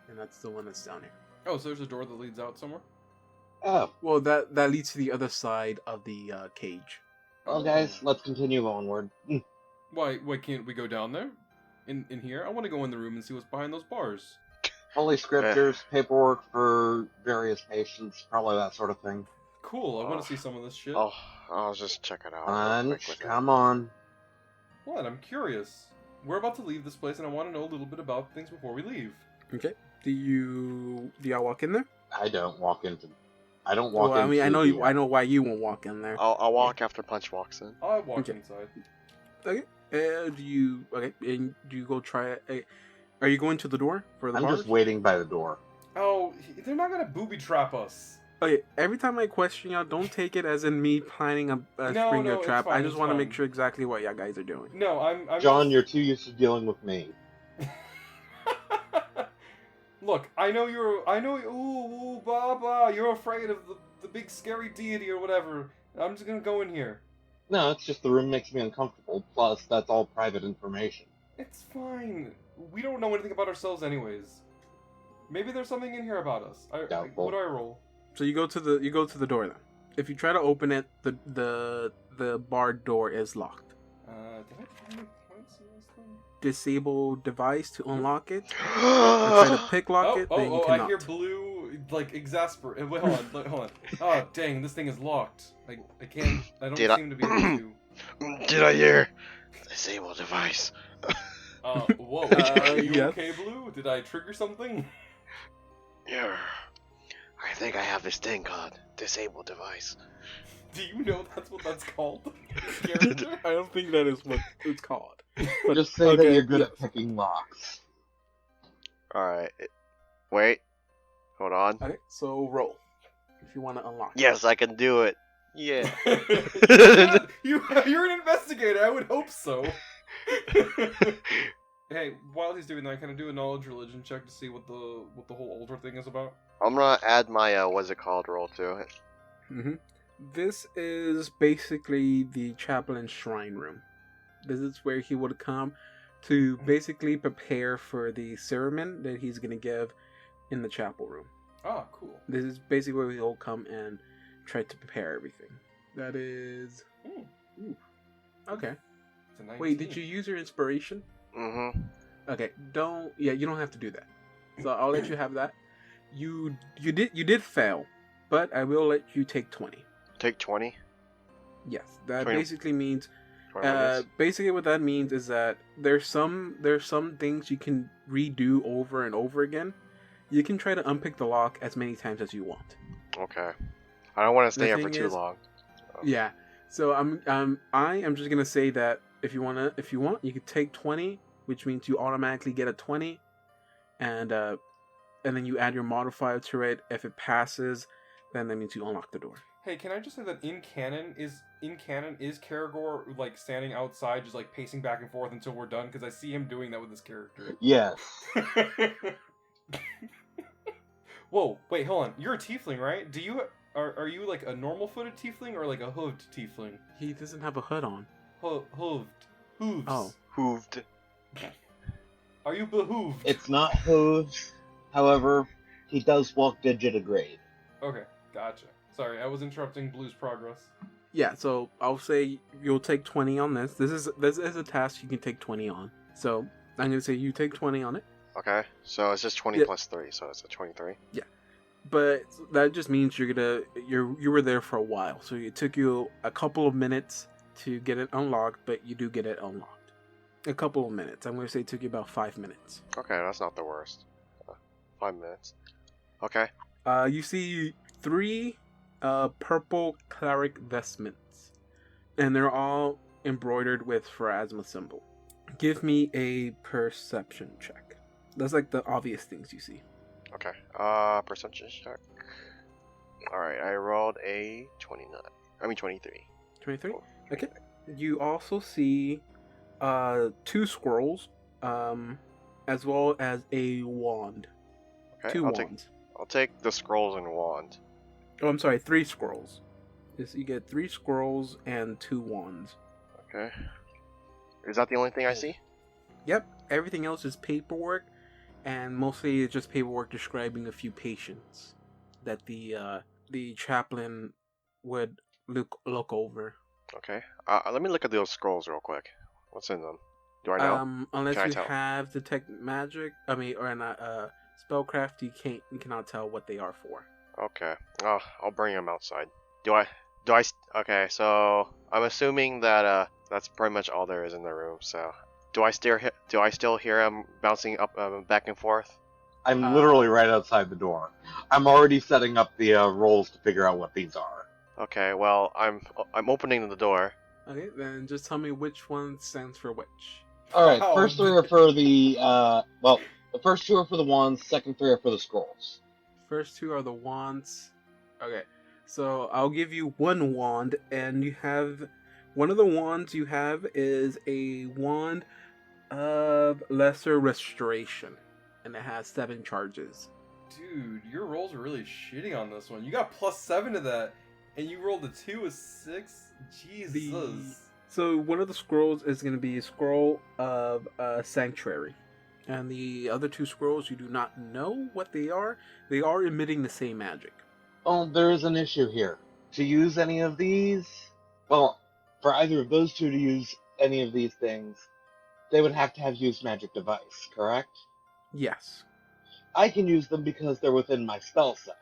and that's the one that's down here. Oh, so there's a door that leads out somewhere? Oh, Well, that leads to the other side of the cage. well, guys, let's continue onward. Why can't we go down there? In here? I want to go in the room and see what's behind those bars. Holy scriptures, paperwork for various patients, probably that sort of thing. Cool, I want to see some of this shit. Oh, I'll just check it out. real Punch, quick with it. come on. What? I'm curious. We're about to leave this place, and I want to know a little bit about things before we leave. Okay. Do y'all walk in there? I don't walk into. I don't Well, walk into. I mean, I know why you won't walk in there. I'll walk after Punch walks in. I walk Okay. inside. Okay. And do you go try it? Are you going to the door for the I'm bars? just waiting by the door. Oh, they're not gonna booby trap us. Okay, every time I question y'all, don't take it as in me planning a No, string no, or it's trap. fine, I just it's want to fine. make sure exactly what y'all guys are doing. No, I'm John, just... you're too used to dealing with me. Look, I know, ooh, blah, blah, you're afraid of the big scary deity or whatever. I'm just gonna go in here. No, it's just the room makes me uncomfortable. Plus, that's all private information. It's fine. We don't know anything about ourselves anyways. Maybe there's something in here about us. Doubtful. What do I roll? So you go to the door then. If you try to open it, the bar door is locked. Did I get any points in this thing? Disable device to unlock it. Or try to pick lock it, then you I cannot. hear blue, like, exasperate. Wait, hold on. Oh, dang, this thing is locked. I don't Did I- seem to be able to. Did I hear? Disable device. Whoa, are you yes. okay, Blue? Did I trigger something? Yeah. I think I have this thing called disable device. Do you know that's what that's called? Character? I don't think that is what it's called. But, Just say that okay, you're good yes. at picking locks. Alright. Wait. Hold on. Okay, so roll if you want to unlock. Yes, I can do it. Yeah. You're an investigator. I would hope so. Hey, while he's doing that, can I do a knowledge religion check to see what the whole altar thing is about? I'm gonna add my what's it called roll to it. Mm-hmm. This is basically the chaplain's shrine room. This is where he would come to basically prepare for the sermon that he's going to give in the chapel room. Ah, cool. This is basically where he'll come and try to prepare everything. That is... Ooh. Okay. It's a 19. Wait, did you use your inspiration? Mm-hmm. Okay, you don't have to do that. So I'll let you have that. You did fail, but I will let you take 20. Take 20. Yes, that 20. basically means 20 minutes. basically what that means is that there's some things you can redo over and over again. You can try to unpick the lock as many times as you want. Okay. I don't want to stay The here for thing too is- long. Yeah. So I am just gonna say that if you want, you could take 20, which means you automatically get a 20, and then you add your modifier to it. If it passes, then that means you unlock the door. Hey, can I just say that in canon is Karagor like standing outside, just like pacing back and forth until we're done? Because I see him doing that with his character. Yes. Whoa, wait, hold on. You're a tiefling, right? Are you like a normal-footed tiefling or like a hooved tiefling? He doesn't have a hood on. Hooved. Hooves. Oh. Hooved. Are you behooved? It's not hooves. However, he does walk digitigrade. Okay, gotcha. Sorry, I was interrupting Blue's progress. Yeah, so I'll say you'll take 20 on this. This is a task you can take 20 on. So I'm gonna say you take 20 on it. Okay. So it's just 20 Yeah. plus 3, so it's a 23. But that just means you were there for a while. So it took you a couple of minutes to get it unlocked, but you do get it unlocked. A couple of minutes. I'm gonna say it took you about 5 minutes. Okay, that's not the worst. 5 minutes. Okay. You see 3 purple cleric vestments and they're all embroidered with pharasma symbol. Give me a perception check. That's like the obvious things you see. Okay. Perception check. Alright, I rolled a 29. I mean 23. 23? Oh, Okay. You also see 2 scrolls, as well as a wand. Okay, 2 I'll wands. I'll take the scrolls and wand. Oh, I'm sorry, 3 scrolls. You get 3 scrolls and 2 wands. Okay. Is that the only thing I see? Yep, everything else is paperwork, and mostly it's just paperwork describing a few patients that the chaplain would look over. Okay. Let me look at those scrolls real quick. What's in them? Do I know? Unless Can I you tell? have detect magic, or not spellcraft, you cannot tell what they are for. Okay. Oh, I'll bring them outside. Okay, so I'm assuming that that's pretty much all there is in the room. So, do I still hear him bouncing up back and forth? I'm literally right outside the door. I'm already setting up the rolls to figure out what these are. Okay, well, I'm opening the door. Okay, then just tell me which one stands for which. All right, Oh, first 3 are for the the first 2 are for the wands. Second 3 are for the scrolls. First 2 are the wands. Okay, so I'll give you 1 wand, and you have one of the wands you have is a wand of lesser restoration, and it has 7 charges. dude, your rolls are really shitty on this one. You got +7 to that, and you rolled a 2 with 6. Jesus. So one of the scrolls is going to be a scroll of sanctuary, and the other 2 scrolls you do not know what they are. They are emitting the same magic. Oh, there is an issue here. To use any of these, well, for either of those 2 to use any of these things, they would have to have used magic device, correct? Yes. I can use them because they're within my spell set.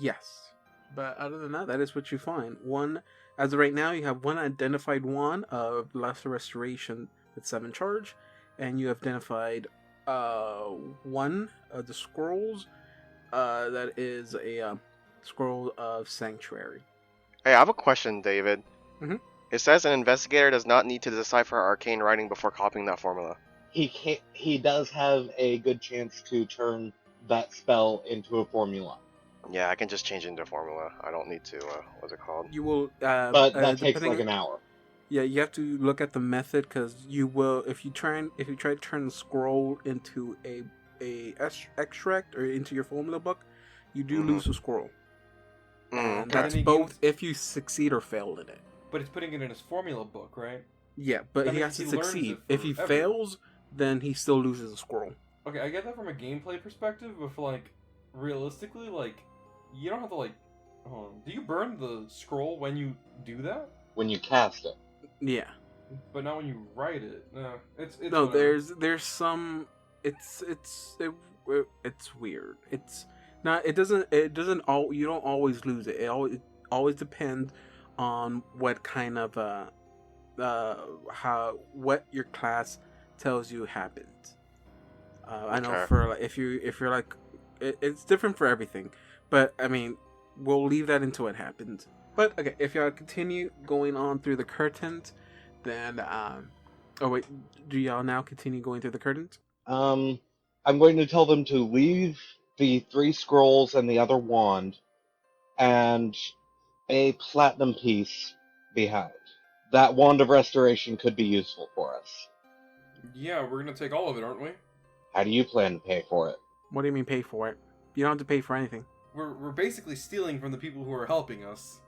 Yes. But other than that, that is what you find. One, as of right now, you have 1 identified wand of lesser restoration with 7 charge, and you have identified 1 of the scrolls that is a scroll of sanctuary. Hey, I have a question, David. Mhm. It says an investigator does not need to decipher arcane writing before copying that formula. He does have a good chance to turn that spell into a formula. Yeah, I can just change it into a formula. I don't need to, what's it called? You will, But that takes depending- like an hour. Yeah, you have to look at the method, because you will, if you try to turn the scroll into a extract or into your formula book, you do Mhm. lose the scroll. Mm, And okay. that's Then he both gains- if you succeed or fail in it. But it's putting it in his formula book, right? Yeah, but That he means has to he learns succeed. it If he forever. fails, then he still loses the scroll. Okay, I get that from a gameplay perspective, but for like realistically, like you don't have to like. Hold on. Do you burn the scroll when you do that? When you cast it. Yeah. But not when you write it. No, it's No, whatever. there's some. It's weird. It's not. It doesn't all. You don't always lose it. It always depends on what kind of what your class tells you happens. I know Okay. for like if you're like it's different for everything, but I mean we'll leave that until it happens. But okay, if y'all continue going on through the curtains, then oh wait, do y'all now continue going through the curtains? I'm going to tell them to leave the 3 scrolls and the other wand and a platinum piece behind. That wand of restoration could be useful for us. Yeah, we're gonna take all of it, aren't we? How do you plan to pay for it? What do you mean pay for it? You don't have to pay for anything. We're basically stealing from the people who are helping us.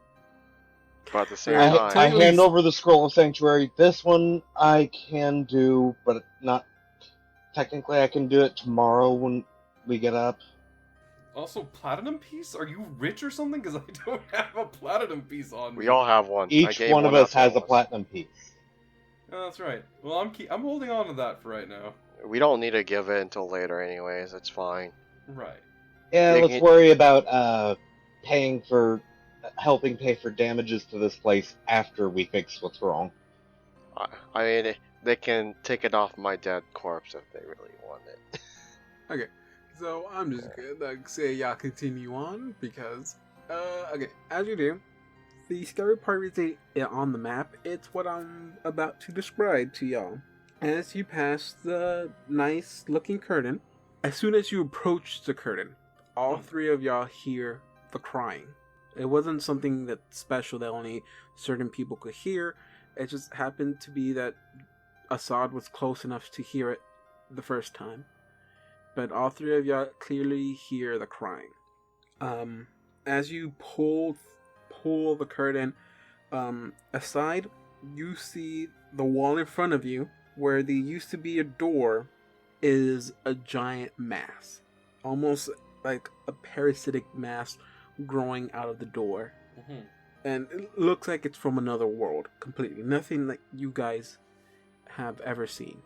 But at the same Yeah, I time, technically- hand over the scroll of sanctuary. This one I can do, but not technically. I can do it tomorrow when we get up. Also, platinum piece? Are you rich or something? Because I don't have a platinum piece on me. we all have one. I Each gave one of out us to has a us. platinum piece. Oh, that's right. Well, I'm holding on to that for right now. We don't need to give it until later, anyways. It's fine. Right. Yeah, Yeah, let's worry about helping pay for damages to this place after we fix what's wrong. I mean, they can take it off my dead corpse if they really want it. Okay, so I'm just gonna say y'all continue on because okay, as you do, the scary part isn't on the map, it's what I'm about to describe to y'all. As you pass the nice looking curtain, as soon as you approach the curtain, all three of y'all hear the crying. It wasn't something that's special that only certain people could hear. It just happened to be that Assad was close enough to hear it the first time. But all three of y'all clearly hear the crying. As you pull the curtain aside, you see the wall in front of you, where there used to be a door, is a giant mass. Almost like a parasitic mass growing out of the door. Mm-hmm. And it looks like it's from another world completely. Nothing like you guys have ever seen.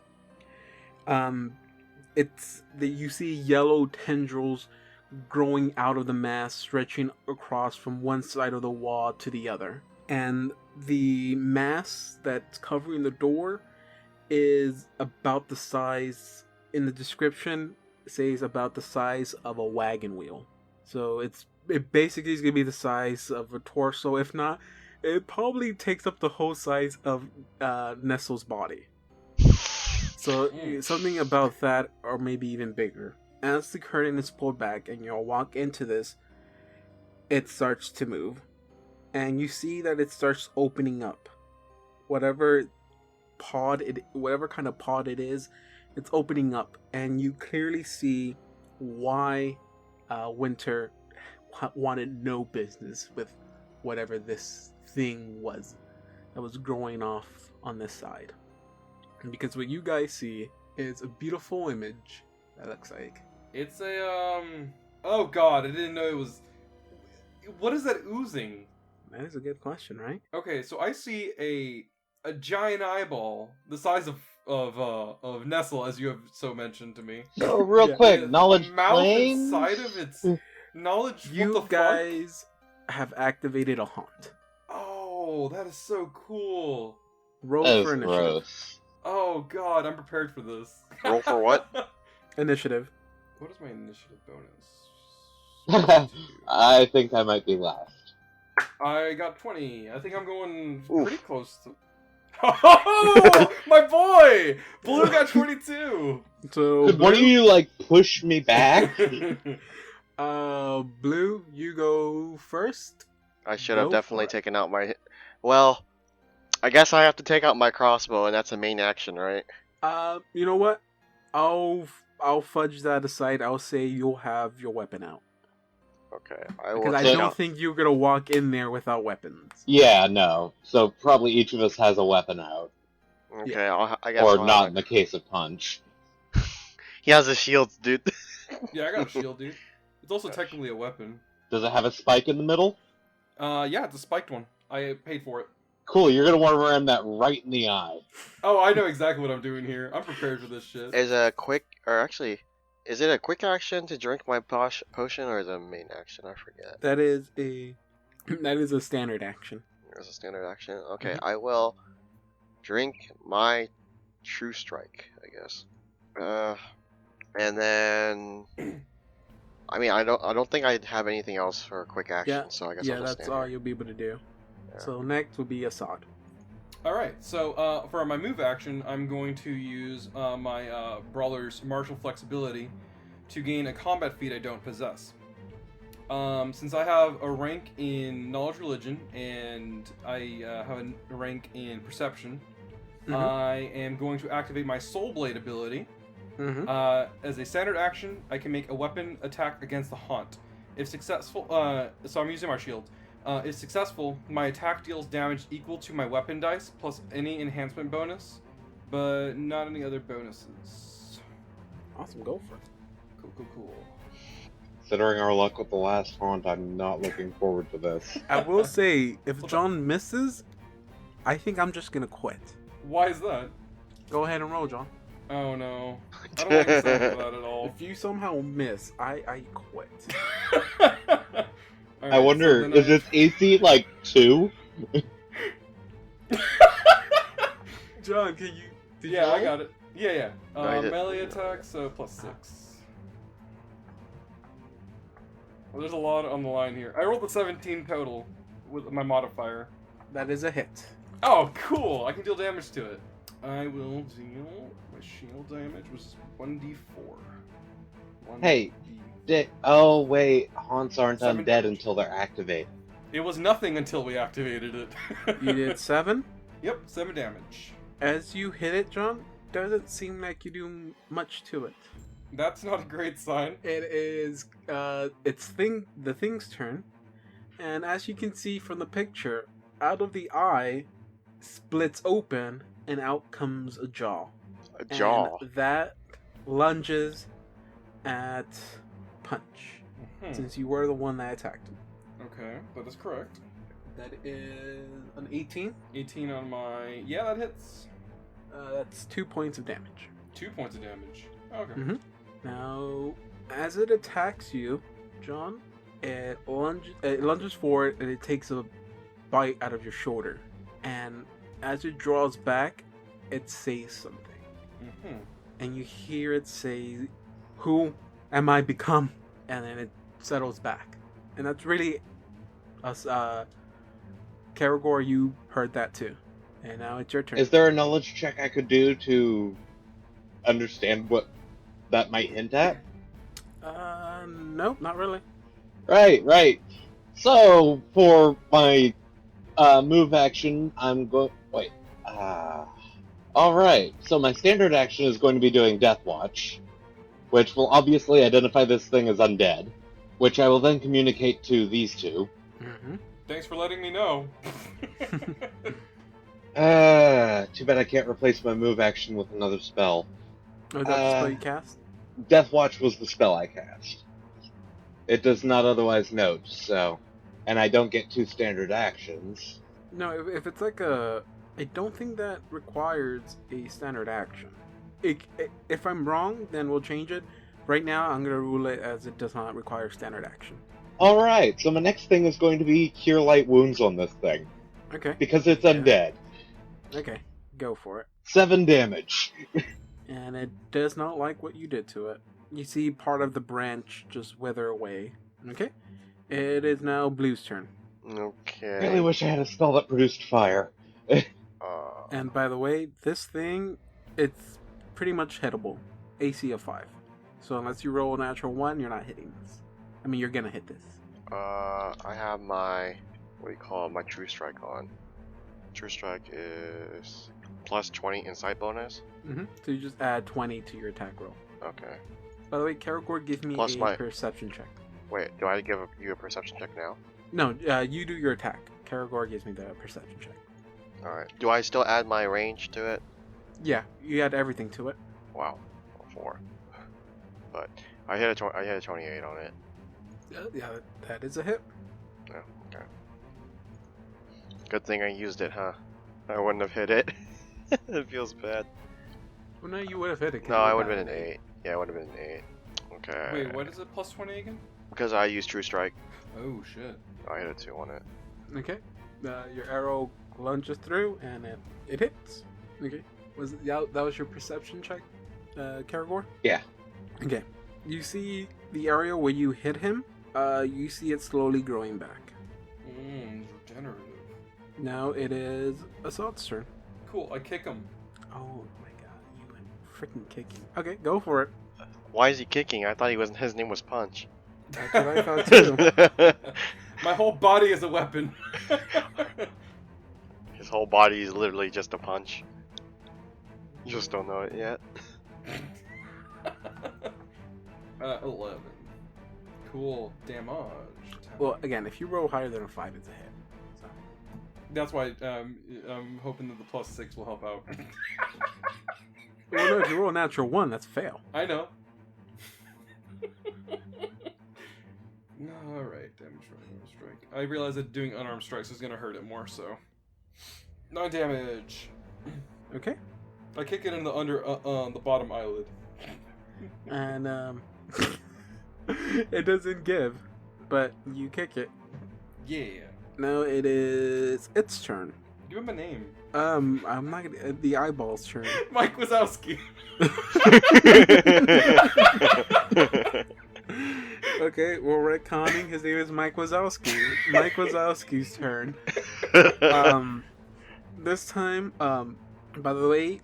It's that you see yellow tendrils growing out of the mass, stretching across from one side of the wall to the other. And the mass that's covering the door is about the size, in the description, it says about the size of a wagon wheel. So it basically is going to be the size of a torso. If not, it probably takes up the whole size of Nestle's body. So something about that, or maybe even bigger. As the curtain is pulled back and you'll walk into this, it starts to move. And you see that it starts opening up. Whatever kind of pod it is, it's opening up. And you clearly see why Winter wanted no business with whatever this thing was that was growing off on this side. And because what you guys see is a beautiful image that looks like. It's a, oh god, I didn't know it was... What is that oozing? That is a good question, right? Okay, so I see a giant eyeball the size of Nestle, as you have so mentioned to me. So real quick, knowledge mouth planes? inside of its knowledge. You what the guys have activated a haunt. Oh, that is so cool. Roll That for is initiative. gross. Oh god, I'm prepared for this. Roll for what? Initiative. What is my initiative bonus? I think I might be last. I got 20. I think I'm going Oof. pretty close to... Oh, my boy! Blue got 22! So Could one of you, like, push me back? Blue, you go first. I should have Go definitely for it. taken out my... Well, I guess I have to take out my crossbow, and that's a main action, right? You know what? I'll fudge that aside. I'll say you'll have your weapon out. Okay, I will Because I take don't out... think you're gonna walk in there without weapons. Yeah, no. So probably each of us has a weapon out. Okay, I guess Or I'll not have in the case of Punch. He has a shield, dude. Yeah, I got a shield, dude. It's also technically a weapon. Does it have a spike in the middle? Yeah, it's a spiked one. I paid for it. Cool, you're gonna want to ram that right in the eye. Oh, I know exactly what I'm doing here. I'm prepared for this shit. Is a quick... Or actually... Is it a quick action to drink my potion, or is it a main action? I forget. That is a standard action. There's a standard action. Okay, Mhm. I will drink my true strike, I guess. And then... I mean, I don't think I have anything else for a quick action, Yeah, so I guess yeah, I'll just that's stand all here. you'll be able to do. Yeah. So next will be Assad. Alright, so for my move action, I'm going to use my Brawler's Martial Flexibility to gain a combat feat I don't possess. Since I have a rank in Knowledge Religion, and I have a rank in Perception, Mhm. I am going to activate my Soul Blade ability. Mm-hmm. As a standard action, I can make a weapon attack against the Haunt. If successful, so I'm using my shield. If successful, my attack deals damage equal to my weapon dice, plus any enhancement bonus, but not any other bonuses. Awesome, go for it. Cool. Considering our luck with the last haunt, I'm not looking forward to this. I will say, if John misses, I think I'm just gonna quit. Why is that? Go ahead and roll, John. Oh no. I don't like the sound of that at all. If you somehow miss, I quit. Alright, I wonder, so then is this AC like 2? John, can you? Did Yeah, you I roll? got it. Yeah. No, I did. Melee attack, so plus 6. Well, there's a lot on the line here. I rolled a 17 total. with my modifier. That is a hit. Oh, cool! I can deal damage to it. I will deal my shield damage, which is 1d4. Hey, oh wait, haunts aren't 7 undead damage. until they're activated. It was nothing until we activated it. You did 7. Yep, 7 damage. As you hit it, John, doesn't seem like you do much to it. That's not a great sign. It is the thing's turn, and as you can see from the picture, out of the eye splits open and out comes a jaw. A jaw. And that lunges at Punch, since you were the one that attacked him. Okay, that is correct. That is an 18. 18 on my... Yeah, that hits. That's 2 points of damage. 2 points of damage. Okay. Mm-hmm. Now, as it attacks you, John, it lunges forward and it takes a bite out of your shoulder. And as it draws back, it says something. Mm-hmm. And you hear it say, "Who am I become?" And then it settles back. And that's really us. Karagor, you heard that too. And now it's your turn. Is there a knowledge check I could do to understand what that might hint at? Nope, not really. Right. So, for my move action, I'm going... Wait. Alright, so my standard action is going to be doing Death Watch, which will obviously identify this thing as undead, which I will then communicate to these two. Mm-hmm. Thanks for letting me know. Too bad I can't replace my move action with another spell. Oh, is that the spell you cast? Death Watch was the spell I cast. It does not otherwise note, so... And I don't get 2 standard actions. No, if it's like a... I don't think that requires a standard action. If I'm wrong, then we'll change it. Right now, I'm going to rule it as it does not require standard action. Alright, so my next thing is going to be Cure Light Wounds on this thing. Okay. Because it's Yeah. undead. Okay, go for it. 7 damage. And it does not like what you did to it. You see part of the branch just wither away. Okay? It is now Blue's turn. Okay. I really wish I had a spell that produced fire. And by the way, this thing, it's pretty much hittable. AC of 5. So unless you roll a natural 1, you're not hitting this. I mean, you're gonna hit this. I have my, what do you call it, my True Strike on. True Strike is plus 20 insight bonus. Mm-hmm. So you just add 20 to your attack roll. Okay. By the way, Karagor, give me Plus a my- perception check. Wait, do I give you a perception check now? No, you do your attack. Karagor gives me the perception check. Alright. Do I still add my range to it? Yeah, you add everything to it. Wow. 4. But I hit a 28 on it. Yeah, that is a hit. Oh, okay. Good thing I used it, huh? I wouldn't have hit it. It feels bad. Well, no, you would have hit it. 'cause No, you I were would have bad. been an 8. Yeah, it would have been an 8. Okay. Wait, what is it? Plus 20 again? Because I used True Strike. Oh, shit. I hit a 2 on it. Okay. Your arrow lunges through and it hits. Okay. That was your perception check, Karagor? Yeah. Okay. You see the area where you hit him. You see it slowly growing back. Regenerative. Now it is Assault's turn. Cool, I kick him. Oh my god, you went freaking kicking. Okay, go for it. Why is he kicking? I thought his name was Punch. That's what I thought too. My whole body is a weapon. His whole body is literally just a punch. You just don't know it yet. 11. Cool. Damage. Well, again, if you roll higher than a 5, it's a hit. So. That's why I'm hoping that the plus 6 will help out. Well, no, if you roll a natural 1, that's fail. I know. Alright, damage from unarmed strike. I realized that doing unarmed strikes is going to hurt it more, so. 9 damage. Okay. I kick it in the the bottom eyelid. And, it doesn't give, but you kick it. Yeah. Now it is its turn. Give him a name. I'm not gonna. The eyeball's turn. Mike Wazowski. Okay, well, retconning. His name is Mike Wazowski. Mike Wazowski's turn. This time, by the way,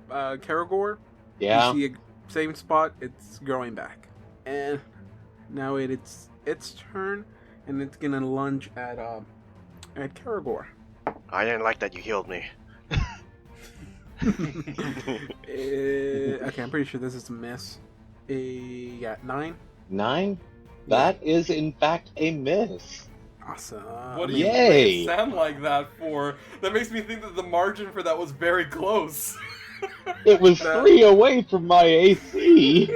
Karagor, Yeah. you see a same spot. It's growing back, and now it's its turn, and it's gonna lunge at Karagor. I didn't like that you healed me. Okay, I'm pretty sure this is a miss. Yeah, 9. 9? That is, in fact, a miss. Awesome. What do you Yay. make it sound like that for? That makes me think that the margin for that was very close. It was 3 away from my AC.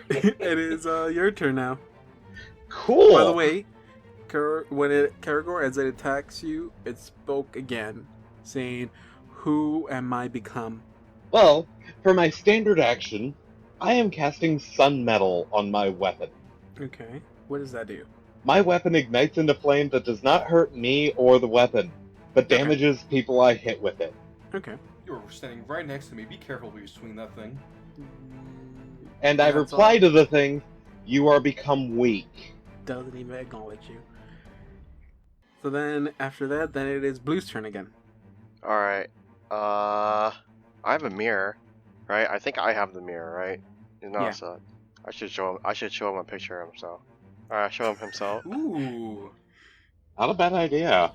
It is your turn now. Cool. By the way, Karagor, as it attacks you, it spoke again, saying, "Who am I become?" Well, for my standard action, I am casting Sun Metal on my weapon. Okay, what does that do? My weapon ignites into flame that does not hurt me or the weapon, but damages people I hit with it. Okay. You're standing right next to me. Be careful when you swing that thing. And I That's reply all. to the thing, "You are become weak." Doesn't even acknowledge you. So then, after that, then it is Blue's turn again. Alright. I have a mirror, right? I think I have the mirror, right? No, Yeah. so I should show him a picture of himself. Alright, show him himself. Ooh. Not a bad idea.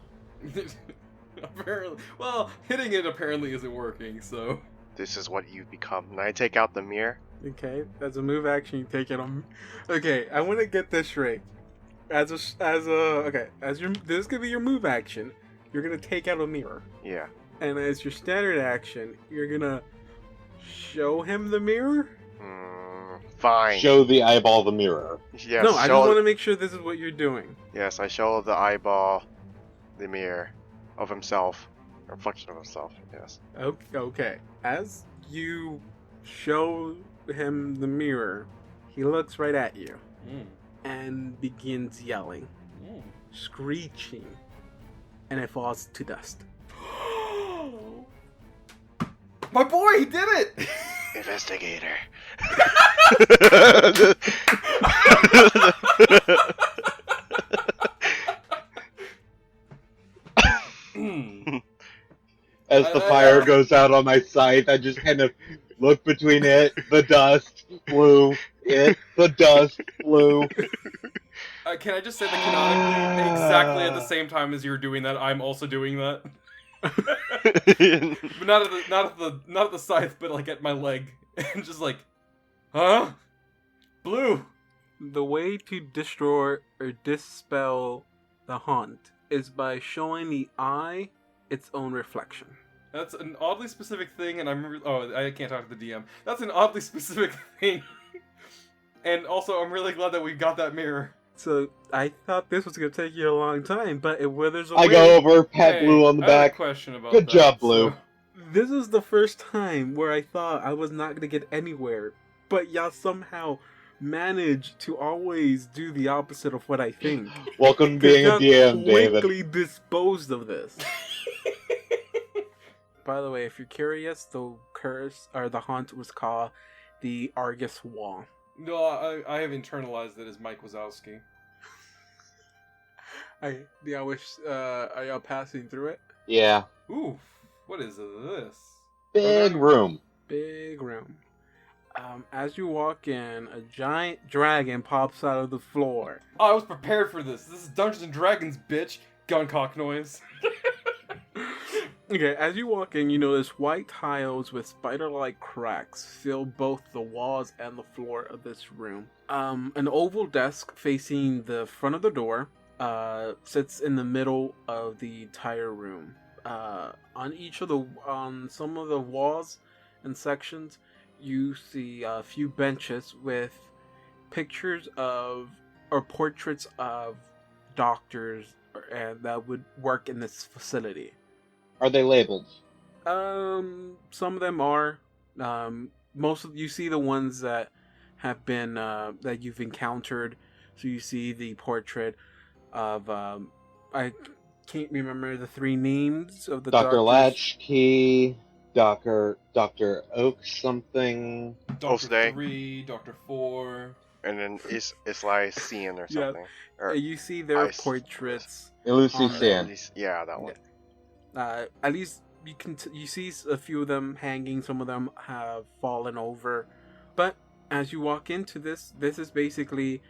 Apparently, well, hitting it apparently isn't working. So. This is what you become. And I take out the mirror. Okay, as a move action, you take it on. Okay, I want to get this straight. This is gonna be your move action. You're gonna take out a mirror, Yeah. and as your standard action, you're gonna show him the mirror. Fine. Show the eyeball the mirror. Yes, No, I just want to make sure this is what you're doing. Yes, I show the eyeball the mirror of himself. A reflection of himself, yes. Okay, as you show him the mirror, he looks right at you and begins yelling, screeching, and it falls to dust. My boy, he did it! Investigator. As the fire goes out on my scythe, I just kind of look between it, the dust, blue, it, the dust, blue. Can I just say that canonically, exactly at the same time as you're doing that, I'm also doing that. But not at the scythe, but like at my leg, and just like, huh? Blue. The way to destroy or dispel the haunt is by showing the eye its own reflection. That's an oddly specific thing, and I can't talk to the DM. That's an oddly specific thing. And also, I'm really glad that we got that mirror. So I thought this was gonna take you a long time, but it withers away. I go over, pat Blue on the I have a back. question about Good that, job, Blue. so- This is the first time where I thought I was not gonna get anywhere, but y'all somehow managed to always do the opposite of what I think. Welcome to being a DM, David. Quickly disposed of this. By the way, if you're curious, the curse or the haunt was called the Argus Wall. No, I have internalized it as Mike Wazowski. Are y'all passing through it? Yeah. Ooh, what is this? Big room. Big room. As you walk in, a giant dragon pops out of the floor. Oh, I was prepared for this. This is Dungeons and Dragons, bitch. Gun cock noise. Okay, as you walk in, you notice white tiles with spider-like cracks fill both the walls and the floor of this room. An oval desk facing the front of the door sits in the middle of the entire room. On some of the walls and sections, you see a few benches with pictures of or portraits of doctors that would work in this facility. Are they labeled? Some of them are. Most of you see the ones that have been that you've encountered. So you see the portrait of I can't remember the 3 names of the Dr. doctors. Latchkey, Dr. Oak something. Doctor Day. 3, Doctor 4. And then it's like seeing or Yeah. something. Or You see their ice. portraits. Lucy On Sand. Yeah, that one. At least you see a few of them hanging. Some of them have fallen over, but as you walk into this is basically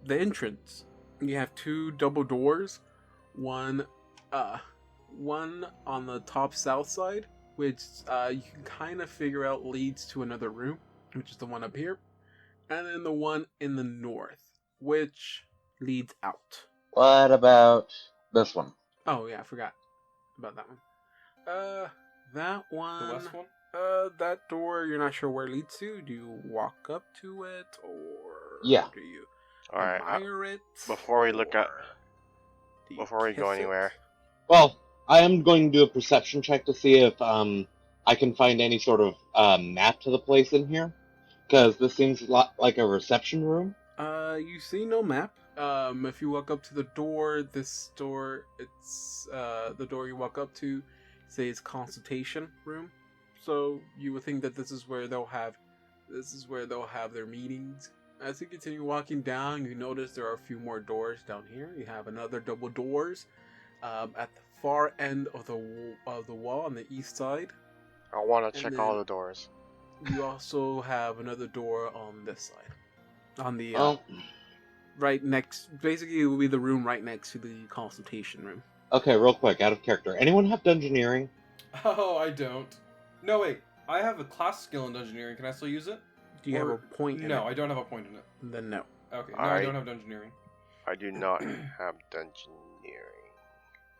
the entrance. You have two double doors, one on the top south side, which you can kind of figure out leads to another room, which is the one up here, and then the one in the north, which leads out. What about this one? Oh yeah, I forgot about that one. That one. The west one? That door, you're not sure where it leads to. Do you walk up to it, or Yeah. do you All right. admire it? Before we look at, or do you before we go kiss it? anywhere, Well, I am going to do a perception check to see if I can find any sort of map to the place in here, because this seems a lot like a reception room. You see no map. If you walk up to the door, this door, it's the door you walk up to says consultation room. So you would think that this is where they'll have their meetings. As you continue walking down, you notice there are a few more doors down here. You have another double doors at the far end of the wall on the east side. I want to And check all then- the doors. You also have another door on this side, on the Well, right next. Basically, it will be the room right next to the consultation room. okay, real quick, out of character. Anyone have dungeoneering? Oh, I don't. No, wait. I have a class skill in dungeoneering. Can I still use it? Do you have Or- a point? In No, it? I don't have a point in it. Then no. Okay, no, I I- don't have dungeoneering. I do not have dungeoneering.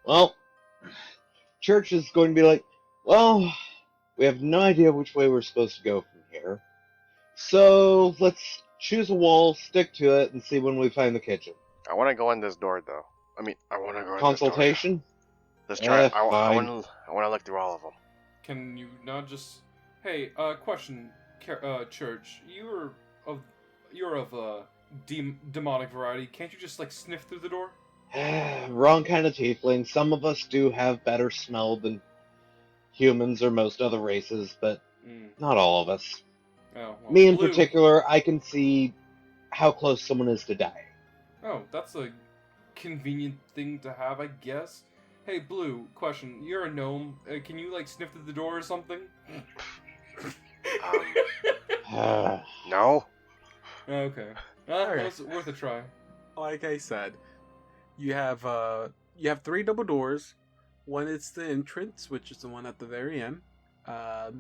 Well, Church is going to be like, well, we have no idea which way we're supposed to go from here. So let's choose a wall, stick to it, and see when we find the kitchen. I want to go in this door though. I mean, I want to go in Consultation? This door. Let's try. I fine. want to look through all of them. Can you not just... Hey, question, Church. You're of demonic variety. Can't you just, like, sniff through the door? Wrong kind of tiefling. Some of us do have better smell than humans or most other races, but not all of us. Oh, well, Me in Blue- particular, I can see how close someone is to die. Oh, that's a convenient thing to have, I guess. Hey, Blue, question. You're a gnome. Can you, like, sniff through the door or something? No. Okay. Alright. It was worth a try. Like I said, you have three double doors. One is the entrance, which is the one at the very end.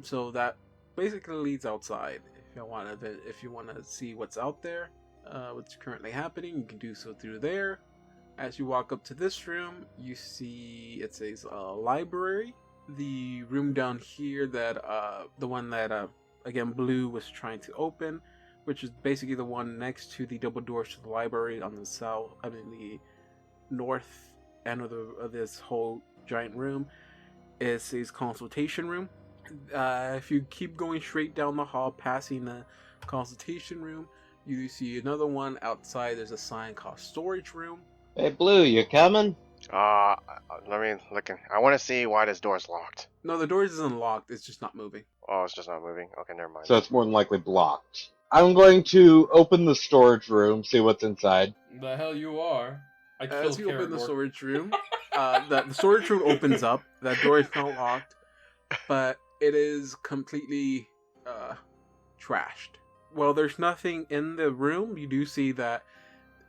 So that basically leads outside. If you want to see what's out there, what's currently happening, you can do so through there. As you walk up to this room, you see it says library. The room down here that the one that again Blue was trying to open, which is basically the one next to the double doors to the library on the the north end of this whole giant room. It says consultation room. If you keep going straight down the hall, passing the consultation room, you see another one outside. There's a sign called storage room. Hey, Blue, you coming? Let me look. I want to see why this door's locked. No, the door isn't locked. It's just not moving. Oh, it's just not moving. Okay, never mind. So it's more than likely blocked. I'm going to open the storage room, see what's inside. The hell you are. I killed As you open the Caragor. storage room, the storage room opens up. That door is not locked, but it is completely trashed. Well, there's nothing in the room. You do see that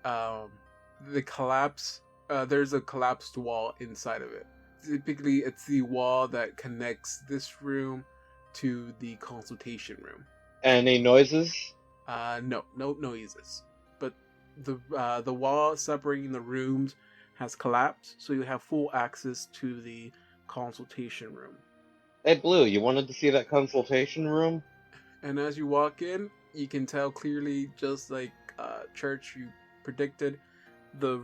the collapse. There's a collapsed wall inside of it. Typically, it's the wall that connects this room to the consultation room. Any noises? No noises. But the wall separating the rooms has collapsed, so you have full access to the consultation room. Hey, Blue, you wanted to see that consultation room? And as you walk in, you can tell clearly, just like Church you predicted, the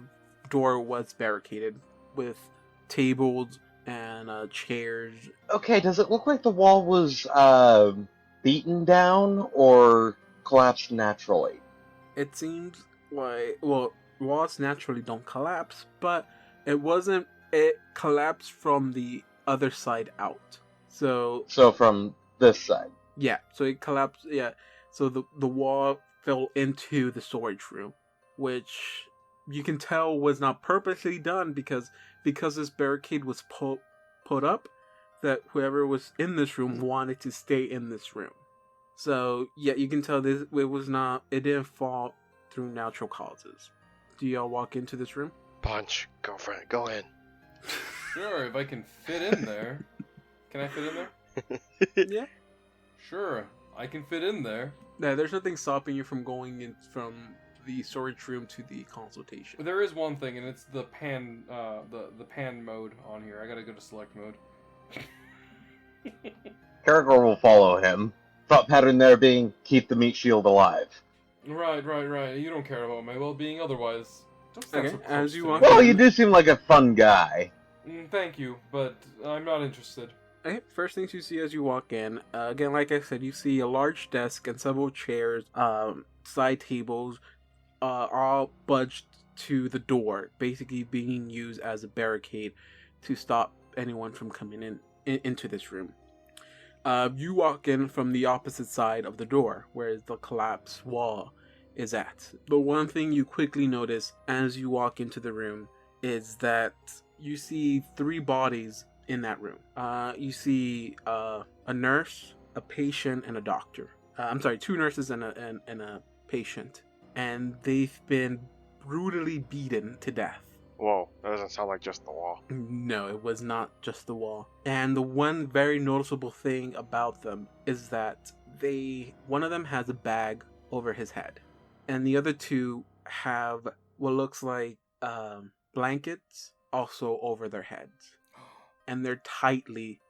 door was barricaded with tables and chairs. Okay, does it look like the wall was beaten down or collapsed naturally? It seems like, well, walls naturally don't collapse, but it collapsed from the other side out. So So from this side. yeah, so it collapsed. Yeah, so the wall fell into the storage room, which you can tell was not purposely done because this barricade was put up, that whoever was in this room wanted to stay in this room. So yeah, you can tell this it didn't fall through natural causes. Do y'all walk into this room? Punch, girlfriend, go in. Sure, if I can fit in there. Can I fit in there? Yeah. Sure, I can fit in there. No, there's nothing stopping you from going in from the storage room to the consultation. But there is one thing, and it's the pan, the pan mode on here. I gotta go to select mode. Karagor will follow him. Thought pattern there being keep the meat shield alive. Right. You don't care about my well-being otherwise. Don't stand Okay, so close as you to walk me. Well, you do seem like a fun guy. Thank you, but I'm not interested. Okay, first things you see as you walk in, again, like I said, you see a large desk and several chairs, side tables, all budged to the door, basically being used as a barricade to stop anyone from coming into this room. You walk in from the opposite side of the door, where the collapsed wall is at. The one thing you quickly notice as you walk into the room is that you see 3 bodies in that room. You see a nurse, a patient, and a doctor. I'm sorry, 2 nurses and a patient. And they've been brutally beaten to death. Whoa, that doesn't sound like just the wall. No, it was not just the wall. And the one very noticeable thing about them is that one of them has a bag over his head, and the other 2 have what looks like blankets also over their heads, and they're tightly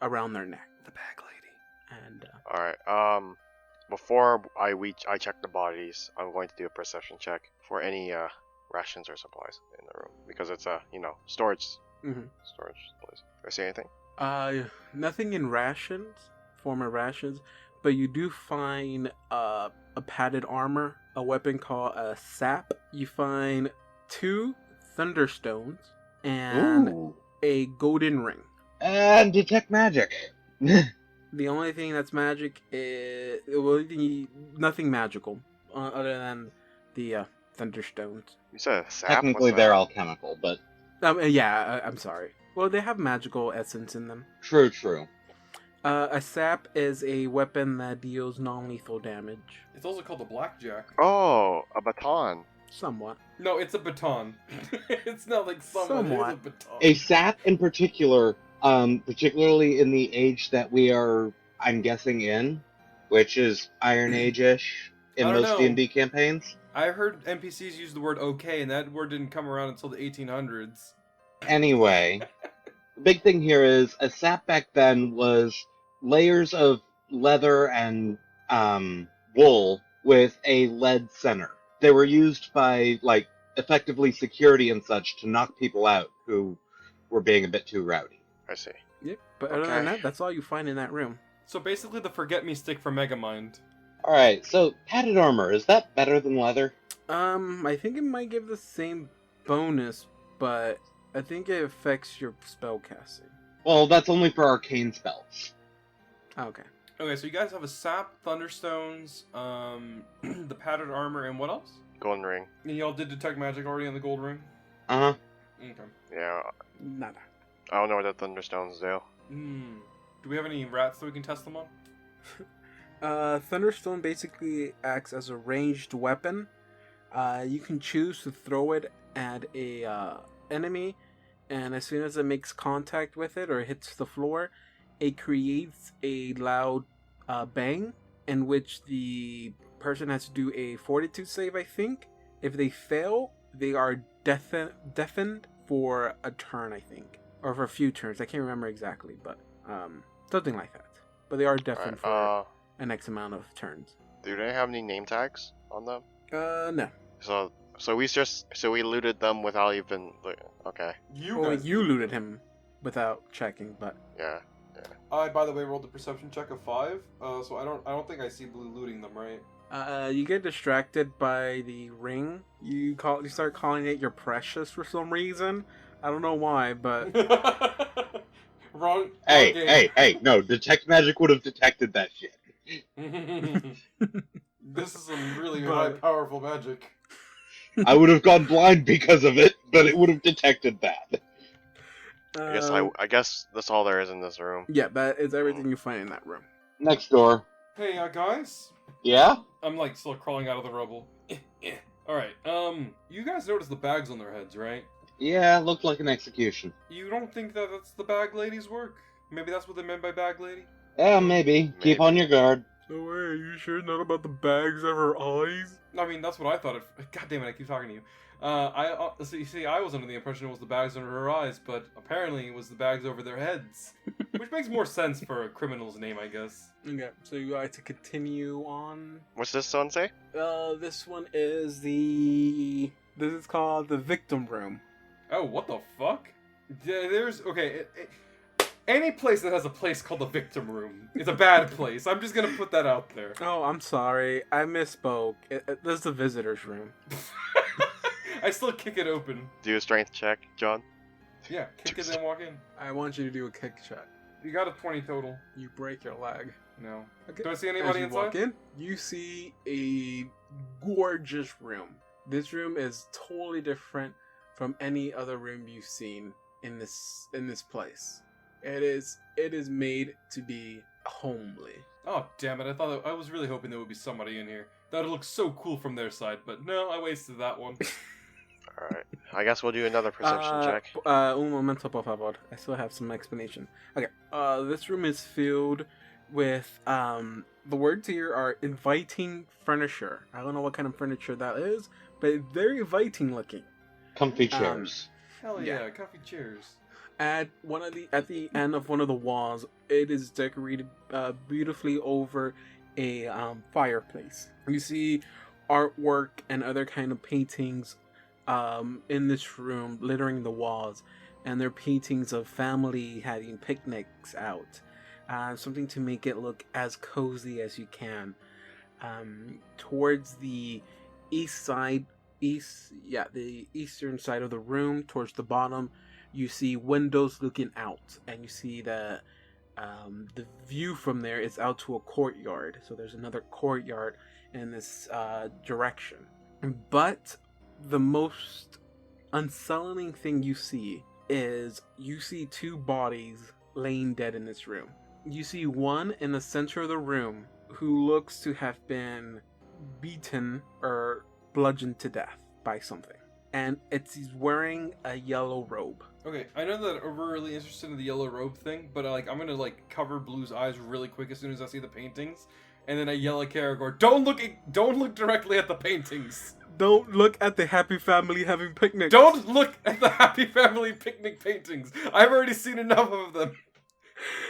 around their neck. The bag lady. And All right. Before I check the bodies, I'm going to do a perception check for any rations or supplies in the room because it's a storage place. Do I see anything? Nothing in former rations, but you do find a padded armor, a weapon called a sap. You find 2 thunderstones and Ooh. a golden ring. And detect magic. The only thing that's magic is nothing magical other than the thunderstones. You said a sap? Technically, What's they're that? alchemical, but I'm sorry. Well, they have magical essence in them. true. A sap is a weapon that deals non-lethal damage. It's also called a blackjack. Oh, a baton. Somewhat. No, it's a baton. It's not like someone is a Somewhat. baton. A sap in particular, particularly in the age that we are, I'm guessing, in, which is Iron Age-ish in I don't most know. D&D campaigns. I heard NPCs use the word okay, and that word didn't come around until the 1800s. Anyway, the big thing here is a sap back then was layers of leather and wool with a lead center. They were used by, effectively security and such to knock people out who were being a bit too rowdy. I see. Yep. But other than that, that's all you find in that room. So basically the forget-me stick for Megamind. Alright, so padded armor, is that better than leather? I think it might give the same bonus, but I think it affects your spell casting. Well, that's only for arcane spells. Okay. Okay, so you guys have a sap, thunderstones, the padded armor, and what else? Golden ring. And y'all did detect magic already on the gold ring? Uh-huh. Okay. Yeah, Nada. I don't know what the thunderstones do. Do we have any rats that we can test them on? Thunderstone basically acts as a ranged weapon. You can choose to throw it at a enemy, and as soon as it makes contact with it or hits the floor, it creates a loud bang, in which the person has to do a fortitude save, I think. If they fail, they are deafened for a turn, I think. Or for a few turns. I can't remember exactly, but something like that. But they are deafened for an X amount of turns. Do they have any name tags on them? No. So we looted them without even okay. You looted him without checking, but Yeah. I, by the way, rolled a perception check of 5, so I don't think I see blue looting them, right? you get distracted by the ring. You start calling it your precious for some reason. I don't know why, but wrong game. Hey, no, detect magic would have detected that shit. This is some really But- high, powerful magic. I would have gone blind because of it, but it would have detected that. I guess that's all there is in this room. Yeah, that is everything you find in that room. Next door. Hey, guys. Yeah? I'm like still crawling out of the rubble. Alright, you guys noticed the bags on their heads, right? Yeah, looked like an execution. You don't think that that's the bag lady's work? Maybe that's what they meant by bag lady? Yeah, maybe. Keep on your guard. No way, are you sure not about the bags of her eyes? I mean, that's what I thought. God damn it, I keep talking to you. See, I was under the impression it was the bags under her eyes, but apparently it was the bags over their heads. Which makes more sense for a criminal's name, I guess. Okay, so you like to continue on. What's this one say? This one is this is called the victim room. Oh, what the fuck? Okay, any place that has a place called the victim room is a bad place. I'm just gonna put that out there. Oh, I'm sorry, I misspoke. This is the visitor's room. I still kick it open. Do a strength check, John. Yeah, kick it and walk in. I want you to do a kick check. You got a 20 total. You break your leg. No. Okay. Do I see As anybody you inside? walk in, you see a gorgeous room. This room is totally different from any other room you've seen in this place. It is made to be homely. Oh, damn it. I was really hoping there would be somebody in here. That would look so cool from their side, but no, I wasted that one. Alright. I guess we'll do another perception check. Un momento, por favor. I still have some explanation. Okay. This room is filled with the words here are inviting furniture. I don't know what kind of furniture that is, but it's very inviting looking. Comfy chairs. Hell Yeah. yeah, comfy chairs. At the end of one of the walls, it is decorated beautifully over a fireplace. You see artwork and other kind of paintings in this room littering the walls, and they're paintings of family having picnics out. Something to make it look as cozy as you can. Towards the the eastern side of the room, towards the bottom, you see windows looking out, and you see the view from there is out to a courtyard. So there's another courtyard in this direction. But the most unsettling thing you see is two bodies laying dead in this room. You see one in the center of the room who looks to have been beaten or bludgeoned to death by something. And he's wearing a yellow robe. Okay, I know that we're really interested in the yellow robe thing, but I'm gonna cover Blue's eyes really quick as soon as I see the paintings, and then I yell at Karagor, "Don't look directly at the paintings. Don't look at the happy family having picnics. Don't look at the happy family picnic paintings. I've already seen enough of them.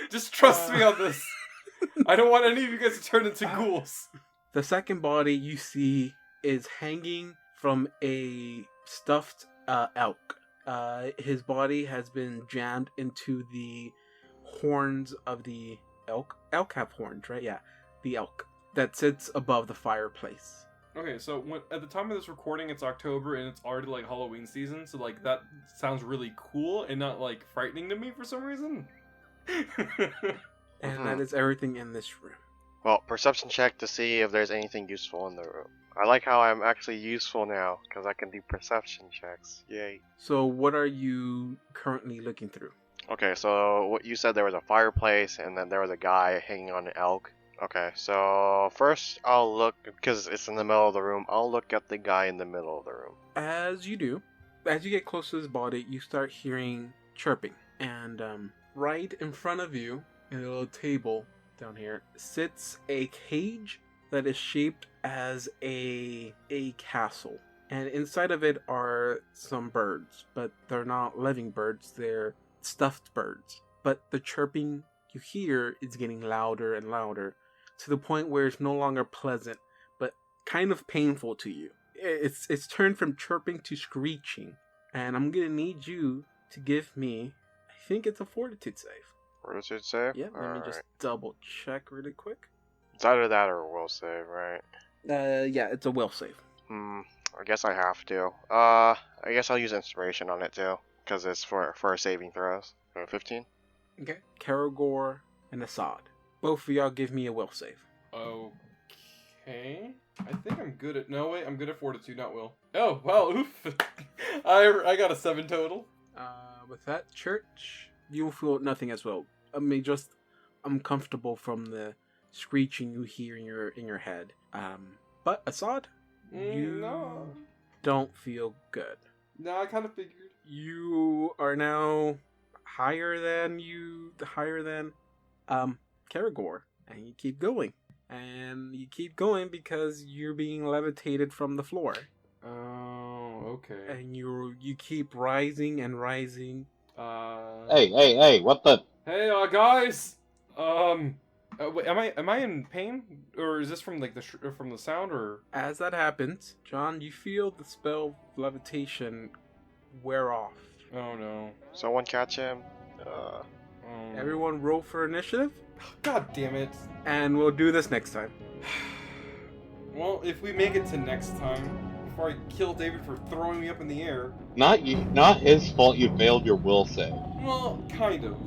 Just trust me on this. I don't want any of you guys to turn into ghouls." The second body you see is hanging from a stuffed elk. His body has been jammed into the horns of the elk. Elk have horns, right? Yeah, the elk that sits above the fireplace. Okay, so at the time of this recording, it's October and it's already Halloween season, so that sounds really cool and not frightening to me for some reason. And that is everything in this room. Well, perception check to see if there's anything useful in the room. I like how I'm actually useful now, because I can do perception checks. Yay. So what are you currently looking through? Okay, so what you said, there was a fireplace, and then there was a guy hanging on an elk. Okay, so first I'll look, because it's in the middle of the room, I'll look at the guy in the middle of the room. As you do, as you get close to his body, you start hearing chirping. And right in front of you, in a little table down here, sits a cage that is shaped as a castle. And inside of it are some birds, but they're not living birds, they're stuffed birds. But the chirping you hear is getting louder and louder, to the point where it's no longer pleasant, but kind of painful to you. It's turned from chirping to screeching. And I'm gonna need you to give me, I think it's a fortitude save. Fortitude save? Yeah, let me just double check really quick. It's either that or a will save, right? Yeah, it's a will save. I guess I have to. I guess I'll use inspiration on it too, because it's for saving throws. 15? Okay. Karagor and Assad. Both of y'all give me a will save. Okay. I think I'm good at. No, wait, I'm good at fortitude, not will. Oh, well, oof. I got a 7 total. With that, Church, you feel nothing as well. I mean, just uncomfortable from the screeching you hear in your head. But Assad, you No. don't feel good. No, I kind of figured. You are now higher than Karagor, and you keep going. And you keep going because you're being levitated from the floor. Oh, okay. And you keep rising and rising. Hey, what the? Hey, guys. Wait, am I in pain, or is this from like from the sound, or? As that happens, John, you feel the spell of levitation wear off. Oh no. Someone catch him. Everyone roll for initiative, God damn it. and we'll do this next time. Well, if we make it to next time, before I kill David for throwing me up in the air. Not you. Not his fault. You failed your will save. Well, kind of.